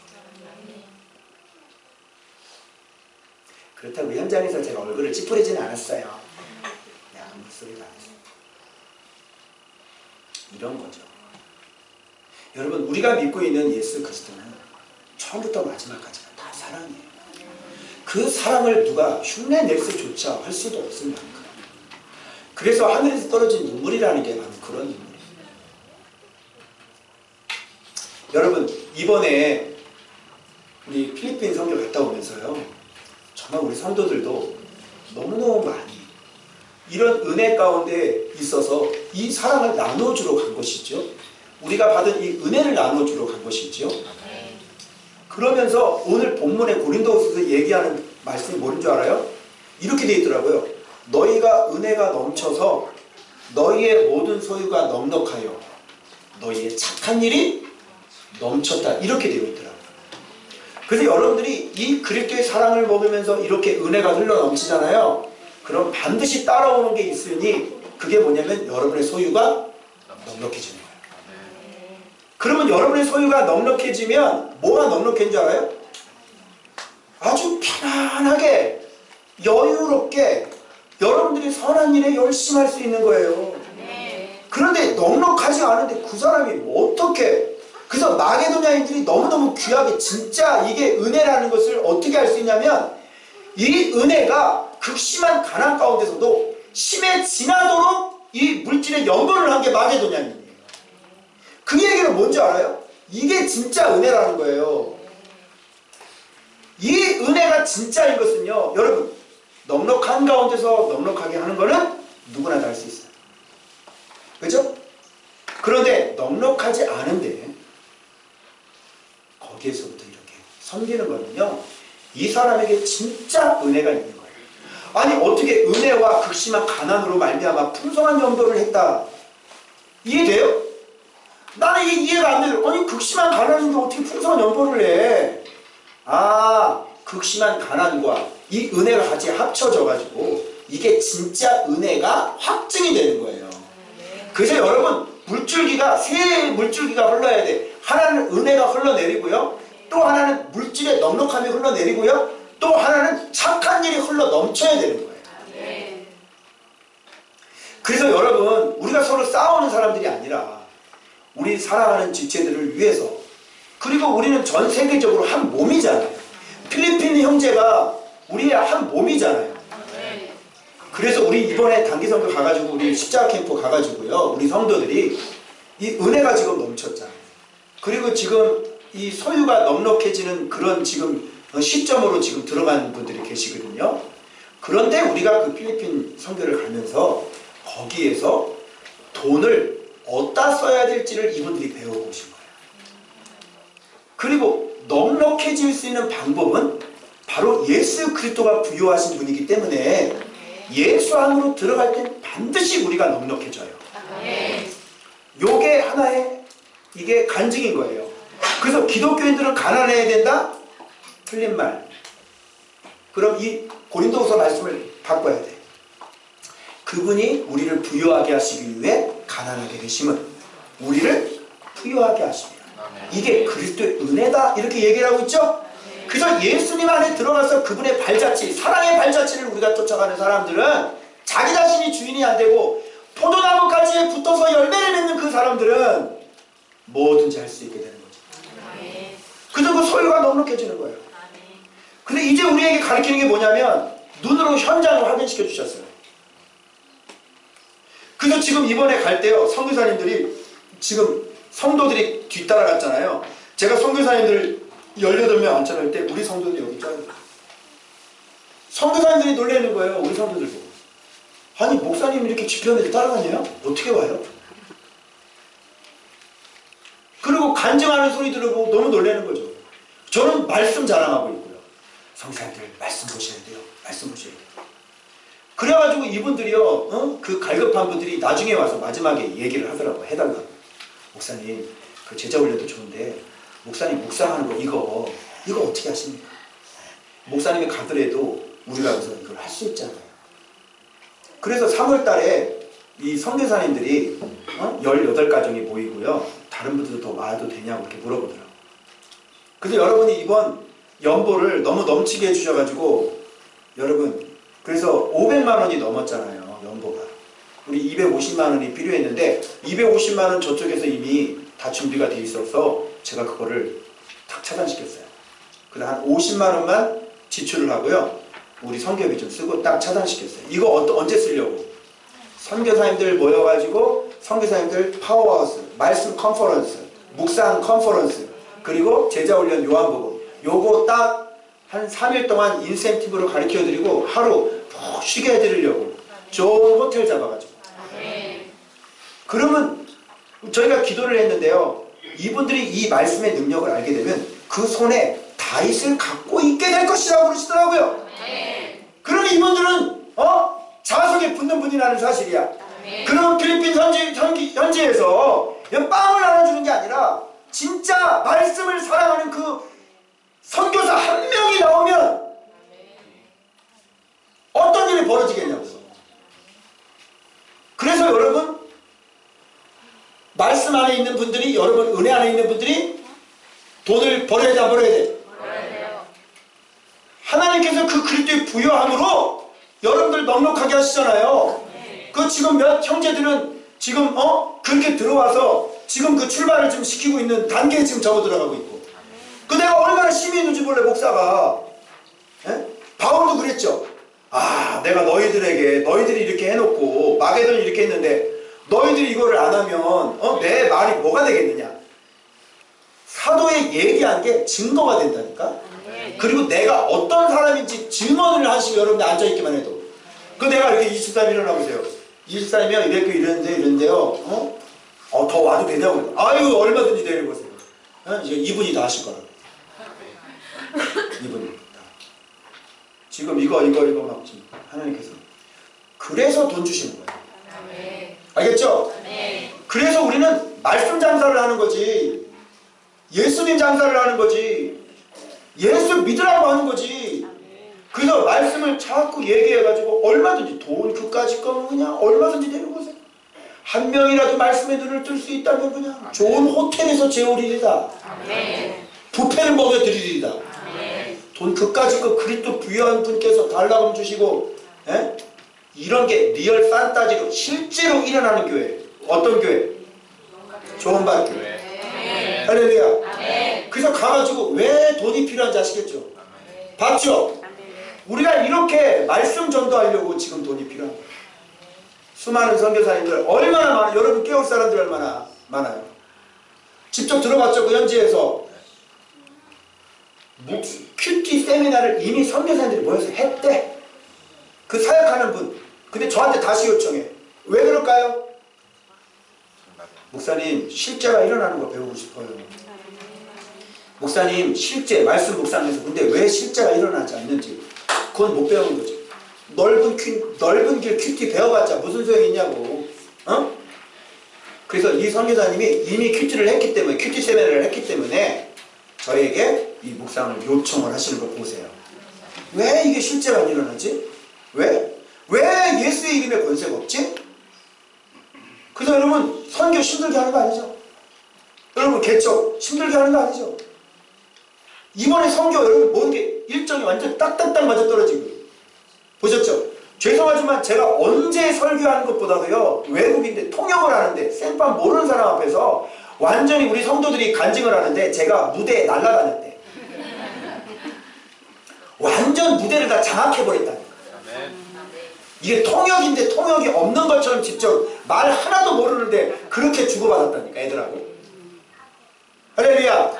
그렇다고 현장에서 제가 얼굴을 찌푸리지는 않았어요. 그냥 아무 소리도 안 했어요. 이런 거죠. 여러분 우리가 믿고 있는 예수 그리스도는 처음부터 마지막까지가 다 사랑이에요. 그 사랑을 누가 흉내낼 수조차 할 수도 없을 만큼. 그래서 하늘에서 떨어진 눈물이라는 게 바로 그런 눈물이에요. 여러분 이번에 우리 필리핀 선교 갔다 오면서요 정말 우리 성도들도 너무너무 많이 이런 은혜 가운데 있어서 이 사랑을 나눠주러 간 것이죠. 우리가 받은 이 은혜를 나눠주러 간 것이죠. 그러면서 오늘 본문의 고린도후서에서 얘기하는 말씀이 뭐인 줄 알아요? 이렇게 돼 있더라고요. 너희가 은혜가 넘쳐서 너희의 모든 소유가 넉넉하여 너희의 착한 일이 넘쳤다. 이렇게 되어 있더라고요. 그래서 여러분들이 이 그리스도의 사랑을 먹으면서 이렇게 은혜가 흘러 넘치잖아요. 그럼 반드시 따라오는 게 있으니 그게 뭐냐면 여러분의 소유가 넉넉해지는 거예요. 그러면 여러분의 소유가 넉넉해지면 뭐가 넉넉해진 줄 알아요? 아주 편안하게 여유롭게 여러분들이 선한 일에 열심히 할 수 있는 거예요. 그런데 넉넉하지 않은데 그 사람이 뭐 어떻게, 그래서 마게도냐인들이 너무너무 귀하게 진짜 이게 은혜라는 것을 어떻게 알 수 있냐면 이 은혜가 극심한 가난 가운데서도 심해지나도록 이 물질에 연보를 한 게 마게도냐인이에요. 그 얘기는 뭔지 알아요? 이게 진짜 은혜라는 거예요. 이 은혜가 진짜인 것은요, 여러분, 넉넉한 가운데서 넉넉하게 하는 거는 누구나 다 할 수 있어요. 그죠? 그런데 넉넉하지 않은데 거기에서부터 이렇게 섬기는 거는요, 이 사람에게 진짜 은혜가 있는 거예요. 아니 어떻게 은혜와 극심한 가난으로 말미암아 풍성한 연보를 했다. 이해돼요? 나는 이게 이해가 안 돼요. 아니 극심한 가난인데 어떻게 풍성한 연보를 해? 아, 극심한 가난과 이 은혜가 같이 합쳐져 가지고 이게 진짜 은혜가 확증이 되는 거예요. 그래서 여러분, 물줄기가 세 물줄기가 흘러야 돼. 하나는 은혜가 흘러내리고요, 또 하나는 물질의 넉넉함이 흘러내리고요, 또 하나는 착한 일이 흘러 넘쳐야 되는 거예요. 그래서 여러분, 우리가 서로 싸우는 사람들이 아니라 우리 사랑하는 지체들을 위해서, 그리고 우리는 전 세계적으로 한 몸이잖아요. 필리핀 형제가 우리의 한 몸이잖아요. 그래서 우리 이번에 단기선교 가가지고 우리 십자가 캠프 가가지고요, 우리 성도들이 이 은혜가 지금 넘쳤잖아요. 그리고 지금 이 소유가 넉넉해지는 그런 지금 시점으로 지금 들어간 분들이 계시거든요. 그런데 우리가 그 필리핀 선교를 가면서 거기에서 돈을 어디다 써야 될지를 이분들이 배우고 오신 거예요. 그리고 넉넉해질 수 있는 방법은 바로 예수 그리스도가 부여하신 분이기 때문에 예수 안으로 들어갈 땐 반드시 우리가 넉넉해져요. 요게 하나의 이게 간증인 거예요. 그래서 기독교인들은 가난해야 된다? 틀린 말. 그럼 이 고린도후서 말씀을 바꿔야 돼. 그분이 우리를 부유하게 하시기 위해 가난하게 되심은 우리를 부유하게 하십니다. 이게 그리스도의 은혜다, 이렇게 얘기를 하고 있죠. 그래서 예수님 안에 들어가서 그분의 발자취, 사랑의 발자취를 우리가 쫓아가는 사람들은 자기 자신이 주인이 안 되고 포도나무 가지에 붙어서 열매를 맺는 그 사람들은 뭐든지 할 수 있게 되는 거죠. 그래서 그 소유가 넉넉해지는 거예요. 근데 이제 우리에게 가르치는 게 뭐냐면 눈으로 현장을 확인시켜 주셨어요. 그래서 지금 이번에 갈 때요, 선교사님들이 지금 성도들이 뒤따라갔잖아요. 제가 선교사님들 18명 앉혀놓을 때 우리 성도들이 여기 있잖아요. 선교사님들이 놀라는 거예요. 우리 성도들 보고. 아니 목사님 이렇게 집회하면서 따라다녀요? 어떻게 와요? 그리고 간증하는 소리 들으고 너무 놀라는 거죠. 저는 말씀 자랑하고 있고요, 성교사님들 말씀 보셔야 돼요. 말씀 보셔야 돼요. 그래가지고 이분들이요, 그 갈급한 분들이 나중에 와서 마지막에 얘기를 하더라고요. 해달라고. 목사님 그 제자 훈련도 좋은데 목사님 묵상하는 거 이거 어떻게 하십니까? 목사님이 가더라도 우리가 여기서 이걸 할 수 있잖아요. 그래서 3월 달에 이 선교사님들이 18가정이 모이고요, 다른 분들도 더 와도 되냐고 이렇게 물어보더라고요. 그래서 여러분이 이번 연보를 너무 넘치게 해주셔가지고 여러분, 그래서 500만 원이 넘었잖아요, 연보가. 우리 250만 원이 필요했는데 250만 원 저쪽에서 이미 다 준비가 돼 있어서 제가 그거를 탁 차단시켰어요. 그래서 한 50만 원만 지출을 하고요, 우리 선교비 좀 쓰고 딱 차단시켰어요. 이거 언제 쓰려고? 선교사님들 모여가지고 선교사님들 파워하우스, 말씀 컨퍼런스, 묵상 컨퍼런스, 그리고 제자훈련 요한복음, 요거 딱 한 3일 동안 인센티브로 가르쳐드리고 하루 푹 쉬게 해드리려고 좋은 호텔 잡아가지고. 그러면 저희가 기도를 했는데요, 이분들이 이 말씀의 능력을 알게 되면 그 손에 다윗을 갖고 있게 될 것이라고 그러시더라고요. 일어나는 사실이야. 그럼 필리핀 현지에서 빵을 나눠주는 게 아니라 진짜 말씀을 사랑하는 그 선교사 한 명이 나오면 어떤 일이 벌어지겠냐고. 그래서 여러분, 말씀 안에 있는 분들이, 여러분 은혜 안에 있는 분들이 돈을 벌어야 돼, 안 벌어야 돼? 하나님께서 그 그리스도의 부여함으로 여러분들 넉넉하게 하시잖아요. 그 지금 몇 형제들은 지금 그렇게 들어와서 지금 그 출발을 좀 시키고 있는 단계에 지금 접어 들어가고 있고. 그 내가 얼마나 힘이 있는지 몰래 목사가. 예? 바울도 그랬죠. 내가 너희들이 이렇게 해놓고 마게도니 이렇게 했는데 너희들이 이거를 안 하면 내 말이 뭐가 되겠느냐. 사도의 얘기한 게 증거가 된다니까. 그리고 내가 어떤 사람인지 증언을 하시고 여러분들 앉아있기만 해도. 그 내가 이렇게 23일 일어나보세요. 24일이면 이런데요. 더 와도 되냐고. 아유, 얼마든지 내려보세요. 이제 이분이 다 하실 거라고. 이분이 다. 지금 이거 막 지금 하나님께서. 그래서 돈 주시는 거예요. 알겠죠? 그래서 우리는 말씀 장사를 하는 거지. 예수님 장사를 하는 거지. 예수 믿으라고 하는 거지. 그래서 말씀을 자꾸 얘기해가지고 얼마든지 돈 그까짓 거면 그냥 얼마든지 내려보세요. 한 명이라도 말씀에 눈을 뜰 수 있다면 그냥 좋은 호텔에서 재우리리다. 뷔페를 먹여드리리다. 돈 그까짓 거 그리스도 부여한 분께서 달라고 하면 주시고. 에? 이런 게 리얼 판타지로 실제로 일어나는 교회. 어떤 교회? 좋은 밭 교회. 할렐루야. 그래서 가가지고 왜 돈이 필요한지 아시겠죠? 봤죠? 우리가 이렇게 말씀 전도하려고 지금 돈이 필요한 거예요. 수많은 선교사님들 얼마나 많아요. 여러분 깨울 사람들 얼마나 많아요. 직접 들어봤죠? 그 현지에서 큐티 세미나를 이미 선교사님들이 모여서 했대. 그 사역하는 분. 근데 저한테 다시 요청해. 왜 그럴까요? 목사님, 실제가 일어나는 거 배우고 싶어요. 목사님, 실제 말씀 묵상해서 근데 왜 실제가 일어나지 않는지 그건 못 배우는 거지. 넓은 길 큐티 배워봤자 무슨 소용이 있냐고. 그래서 이 선교사님이 이미 큐티를 했기 때문에, 큐티 세미나를 했기 때문에 저에게 이 묵상을 요청을 하시는 거 보세요. 왜 이게 실제가 안 일어나지? 왜 예수의 이름에 권세가 없지? 그래서 여러분 선교 힘들게 하는 거 아니죠? 여러분 개척 힘들게 하는 거 아니죠? 이번에 선교 여러분 모든 게 일정이 완전 딱딱딱 맞아떨어지고 보셨죠? 죄송하지만 제가 언제 설교하는 것보다도요 외국인들 통역을 하는데 생판 모르는 사람 앞에서 완전히 우리 성도들이 간증을 하는데 제가 무대에 날아다녔대. 완전 무대를 다 장악해버렸다니까. 이게 통역인데 통역이 없는 것처럼 직접 말 하나도 모르는데 그렇게 주고받았다니까 애들하고. 할렐루야.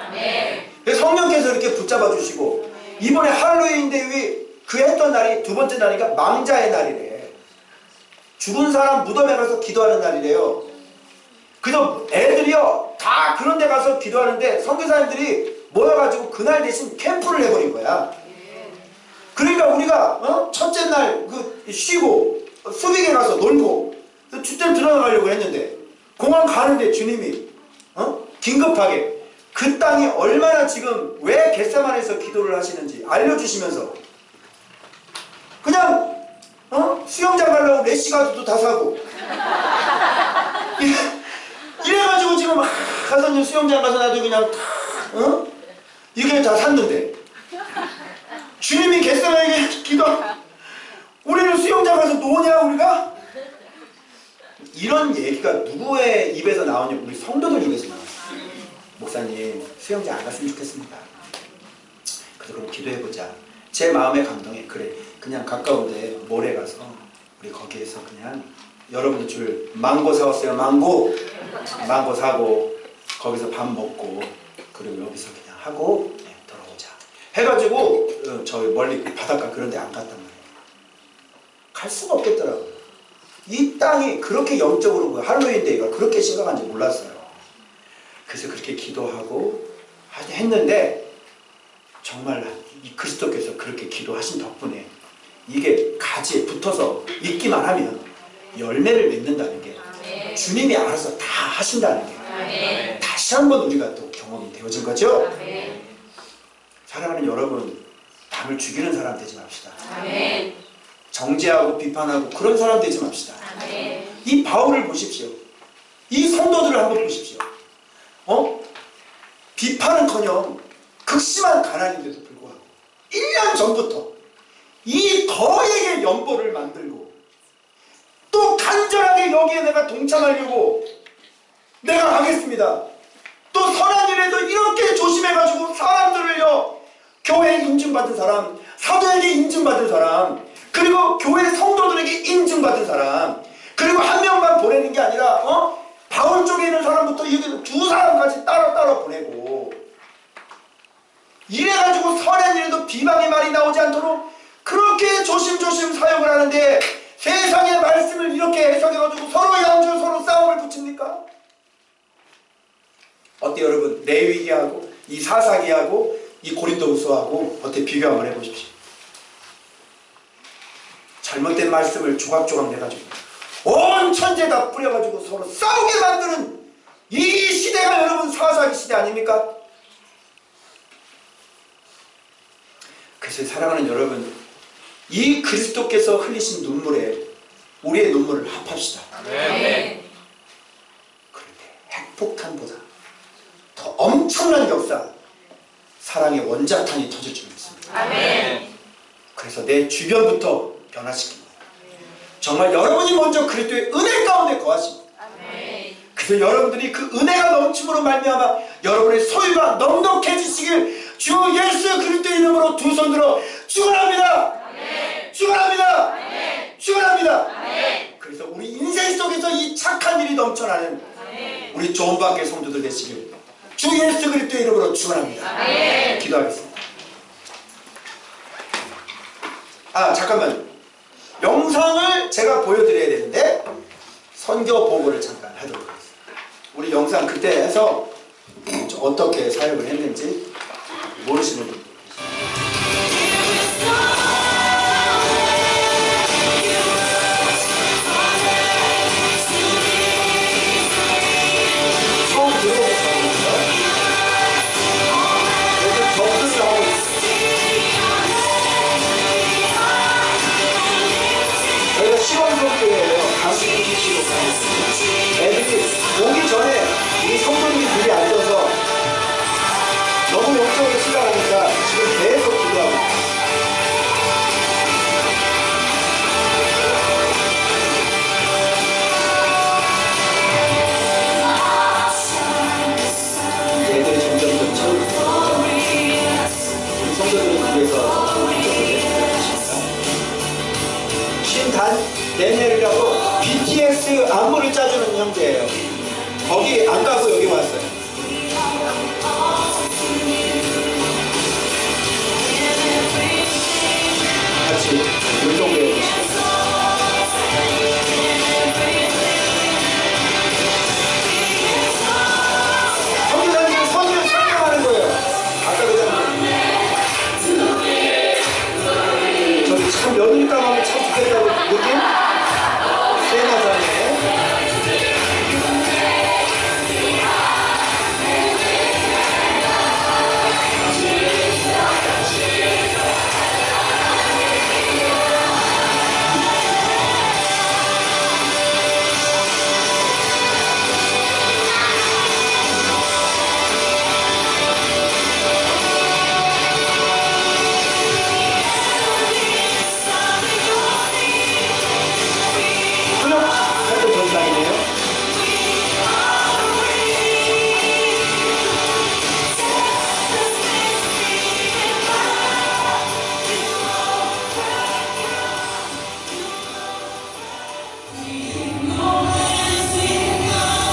그래서 성령께서 이렇게 붙잡아 주시고 이번에 할로윈 대회 그 했던 날이 두 번째 날이니까 망자의 날이래. 죽은 사람 무덤에 가서 기도하는 날이래요. 그래서 애들이요 다 그런 데 가서 기도하는데 선교사님들이 모여가지고 그날 대신 캠프를 해버린 거야. 그러니까 우리가 첫째 날 쉬고 수빅에 가서 놀고 주점 들어가려고 했는데 공항 가는데 주님이 긴급하게 그 땅이 얼마나 지금 왜 겟세마네에서 기도를 하시는지 알려주시면서 그냥 수영장 가려고 래시가드도 다 사고 이래가지고 지금 가서 수영장 가서 나도 그냥 이게 다 샀는데 주님이 겟세마네에게 기도 우리는 수영장 가서 노냐 우리가? 이런 얘기가 누구의 입에서 나오냐? 우리 성도들 입에서 나와요. 목사님 수영장 안 갔으면 좋겠습니다. 그래서 그럼 기도해보자. 제 마음의 감동에 그래 그냥 가까운데 모래 가서 우리 거기에서 그냥 여러분들 줄 망고 사왔어요. 망고 사고 거기서 밥 먹고 그리고 여기서 그냥 하고 돌아오자 해가지고 저 멀리 바닷가 그런 데 안 갔단 말이에요. 갈 수가 없겠더라고요. 이 땅이 그렇게 영적으로 할로윈 데이가 그렇게 심각한지 몰랐어요. 그래서 그렇게 기도하고 했는데 정말 이 그리스도께서 그렇게 기도하신 덕분에 이게 가지에 붙어서 있기만 하면 열매를 맺는다는 게 주님이 알아서 다 하신다는 게 다시 한번 우리가 또 경험이 되어진 거죠. 사랑하는 여러분, 남을 죽이는 사람 되지 맙시다. 정죄하고 비판하고 그런 사람 되지 맙시다. 이 바울을 보십시오. 이 성도들을 한번 보십시오. 비판은커녕 극심한 가난인데도 불구하고 1년 전부터 이 거액의 연보를 만들고 또 간절하게 여기에 내가 동참하려고 내가 하겠습니다. 또 선한 일에도 이렇게 조심해가지고 사람들을요, 교회에 인증받은 사람, 사도에게 인증받은 사람, 그리고 교회 성도들에게 인증받은 사람, 그리고 한 명만 보내는 게 아니라 바울 쪽에 있는 사람부터 여기 두 사람까지 따로 보내고, 이래가지고 선한 일에도 비방의 말이 나오지 않도록 그렇게 조심조심 사역을 하는데, 세상의 말씀을 이렇게 해석해가지고 서로 양주 서로 싸움을 붙입니까? 어때요 여러분? 레위기하고 이 사사기하고 이 고린도후서하고 어떻게 비교 한번 해보십시오. 잘못된 말씀을 조각조각 내가지고 온 천재 다 뿌려가지고 서로 싸우게 만드는 이 시대가 여러분 사사기 시대 아닙니까? 그래서 사랑하는 여러분, 이 그리스도께서 흘리신 눈물에 우리의 눈물을 합합시다. 그런데 핵폭탄보다 더 엄청난 역사, 사랑의 원자탄이 터질 줄 믿습니다. 그래서 내 주변부터 변화시킵니다. 정말 여러분이 먼저 그리스도의 은혜 가운데 거하십니다. 그래서 여러분들이 그 은혜가 넘침으로 말미암아 여러분의 소유가 넉넉해지시길 주 예수 그리스도의 이름으로 두 손 들어 축원합니다. 축원합니다. 축원합니다. 그래서 우리 인생 속에서 이 착한 일이 넘쳐나는 우리 조은박교회 성도들 되시길 주 예수 그리스도의 이름으로 축원합니다. 기도하겠습니다. 잠깐만, 영상을 제가 보여드려야 되는데 선교 보고를 잠깐 하도록 하겠습니다. 우리 영상 그때 해서 어떻게 사역을 했는지 모르시는 분들 처음 들어보셨습니다. 그래서 접근을 하고 있습니다. 저희가 시원성교회예요. 강수기 씨로 애들이 오기 전에 이 성도님이 둘이 앉아서 너무 영적으로 시작하니까 지금 계속 기도하고 있어요. 애들이 점점 채우고 있어요. 우리 성도들은 그래서 성도님들을 해주셨습니다. 신단 데니엘이라고 BTS 안무를 짜주는 형제예요. 거기 안 가고 여기 왔어요. 같이 운동회에 계시겠어요. 성교사님은 선율을 설명하는 거예요. 아까 그랬는데 저기 참 며느리 따라하면 참 좋겠다고 느낌? 세나사네.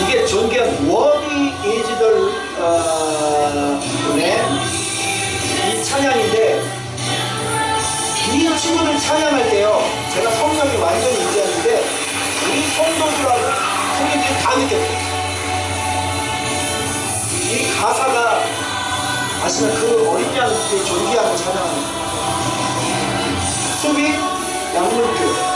이게 존귀한 워디 이지들 분의 이 찬양인데, 이 친구들 찬양할 때요, 제가 성령이 완전히 임재하는데 우리 성도들하고 성도들이 다 느꼈어요. 이 가사가 아시면 그 어린 양의 존귀한 찬양입니다. 수비 양물교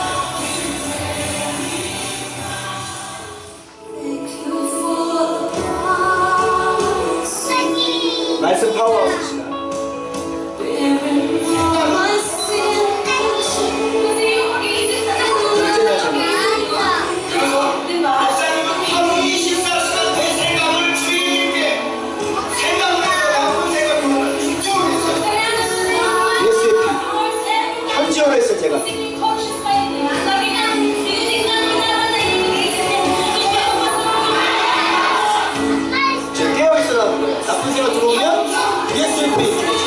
제가. 지금 깨어있으라는 거예요. 나쁜 생각 들어오면 예수 옆에 있는 거죠.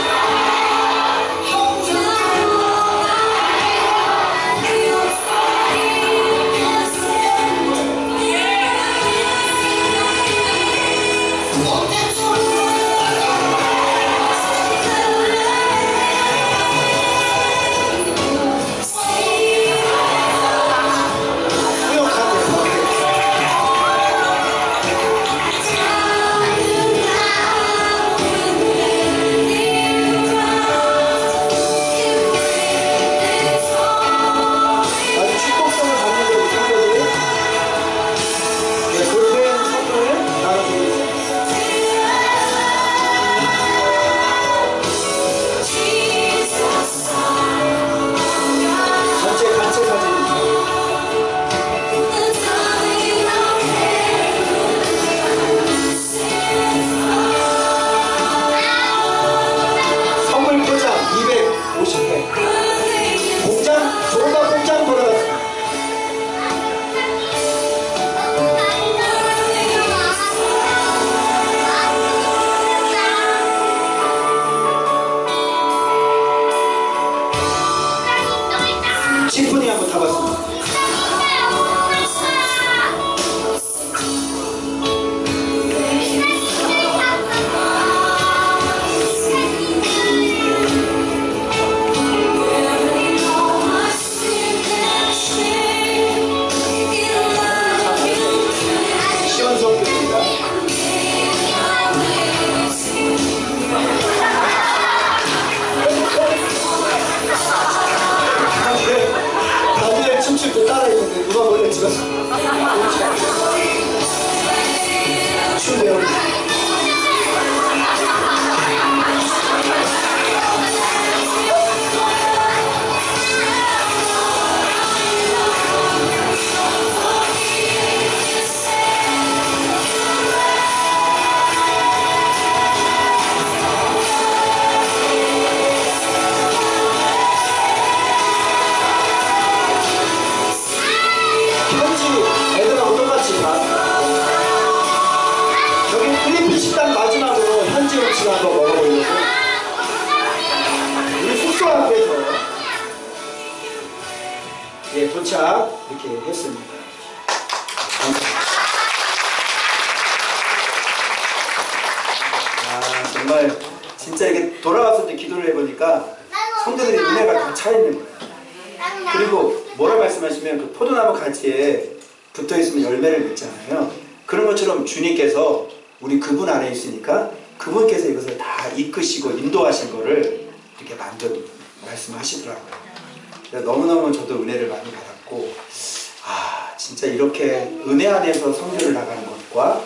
심포니 한번 타봤습니다. 시원성교입니다. 춤출 때 따라했는데 누가 몰래 집어서 춤 배우는 애들하고 똑같이 여기 필리핀 식당 마지막으로 현지 음식 한번 먹어보려고 우리 숙소 앞에서 예, 도착 이렇게 했습니다. 아, 정말 진짜 이렇게 돌아와서 이제 기도를 해보니까 성도들의 은혜가 다 차있는 거예요. 그리고 뭐라 말씀하시면 그 포도나무 가지에 붙어있으면 열매를 맺잖아요. 그런 것처럼 주님께서 우리 그분 안에 있으니까 그분께서 이것을 다 이끄시고 인도하신 거를 이렇게 만든 말씀하시더라고요. 그래서 너무너무 저도 은혜를 많이 받았고, 아 진짜 이렇게 은혜 안에서 선교를 나가는 것과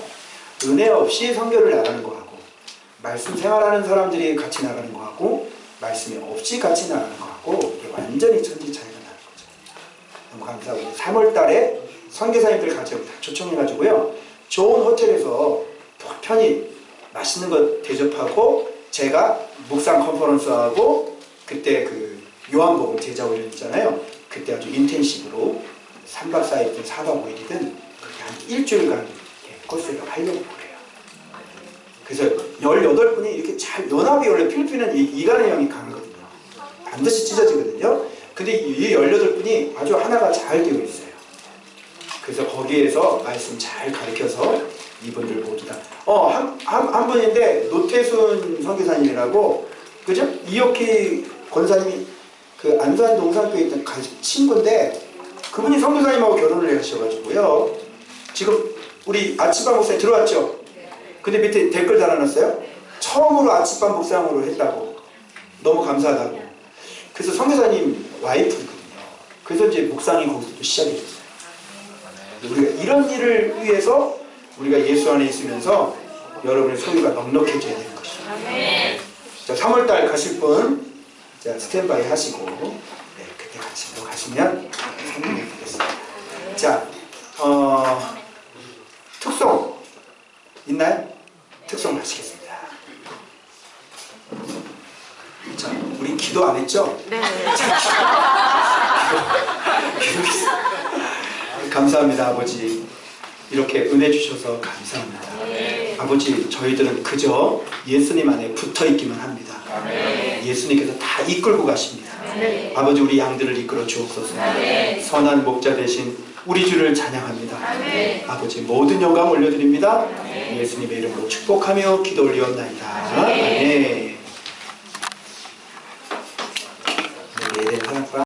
은혜 없이 선교를 나가는 거하고, 말씀 생활하는 사람들이 같이 나가는 거하고 말씀이 없이 같이 나가는 거하고 이게 완전히 천지 차이가 나는 거죠. 너무 감사하고 3월 달에 선교사님들 가지고 다 초청해가지고요, 좋은 호텔에서 편히 맛있는 거 대접하고, 제가 묵상 컨퍼런스하고 그때 그 요한복음 제자훈련 있잖아요. 그때 아주 인텐시브로 3박 4일이든 4박 5일이든 그렇게 한 일주일간 이렇게 코스를 하려고 그래요. 그래서 18분이 이렇게 잘 연합이, 원래 필리핀은 이간의 영이 강하거든요. 반드시 찢어지거든요. 근데 이 18분이 아주 하나가 잘 되어 있어요. 그래서 거기에서 말씀 잘 가르쳐서 이분들 모두 다 한 분인데 노태순 선교사님이라고, 그죠? 이옥희 권사님이 그 안산 동산교에 있던 친구인데 그분이 선교사님하고 결혼을 하셔가지고요, 지금 우리 아침밥 목사님 들어왔죠? 근데 밑에 댓글 달아놨어요. 처음으로 아침밥 묵상으로 했다고, 너무 감사하다고. 그래서 선교사님 와이프거든요. 그래서 이제 묵상이 거기서 또 시작이 됐어요. 우리가 이런 일을 위해서 우리가 예수 안에 있으면서 여러분의 소유가 넉넉해져야 되는 것이죠. 자, 3월달 가실 분, 자, 스탠바이 하시고, 네, 그때 같이 또 가시면 선물이 되겠습니다. 자, 특송 있나요? 특송 하시겠습니다. 자, 우리 기도 안 했죠? 네. 감사합니다, 아버지. 이렇게 은혜 주셔서 감사합니다. 아버지, 저희들은 그저 예수님 안에 붙어 있기만 합니다. 예수님께서 다 이끌고 가십니다. 아버지, 우리 양들을 이끌어 주옵소서. 선한 목자 대신 우리 주를 찬양합니다. 아버지, 모든 영광 올려드립니다. 예수님의 이름으로 축복하며 기도 올리옵나이다. 아멘.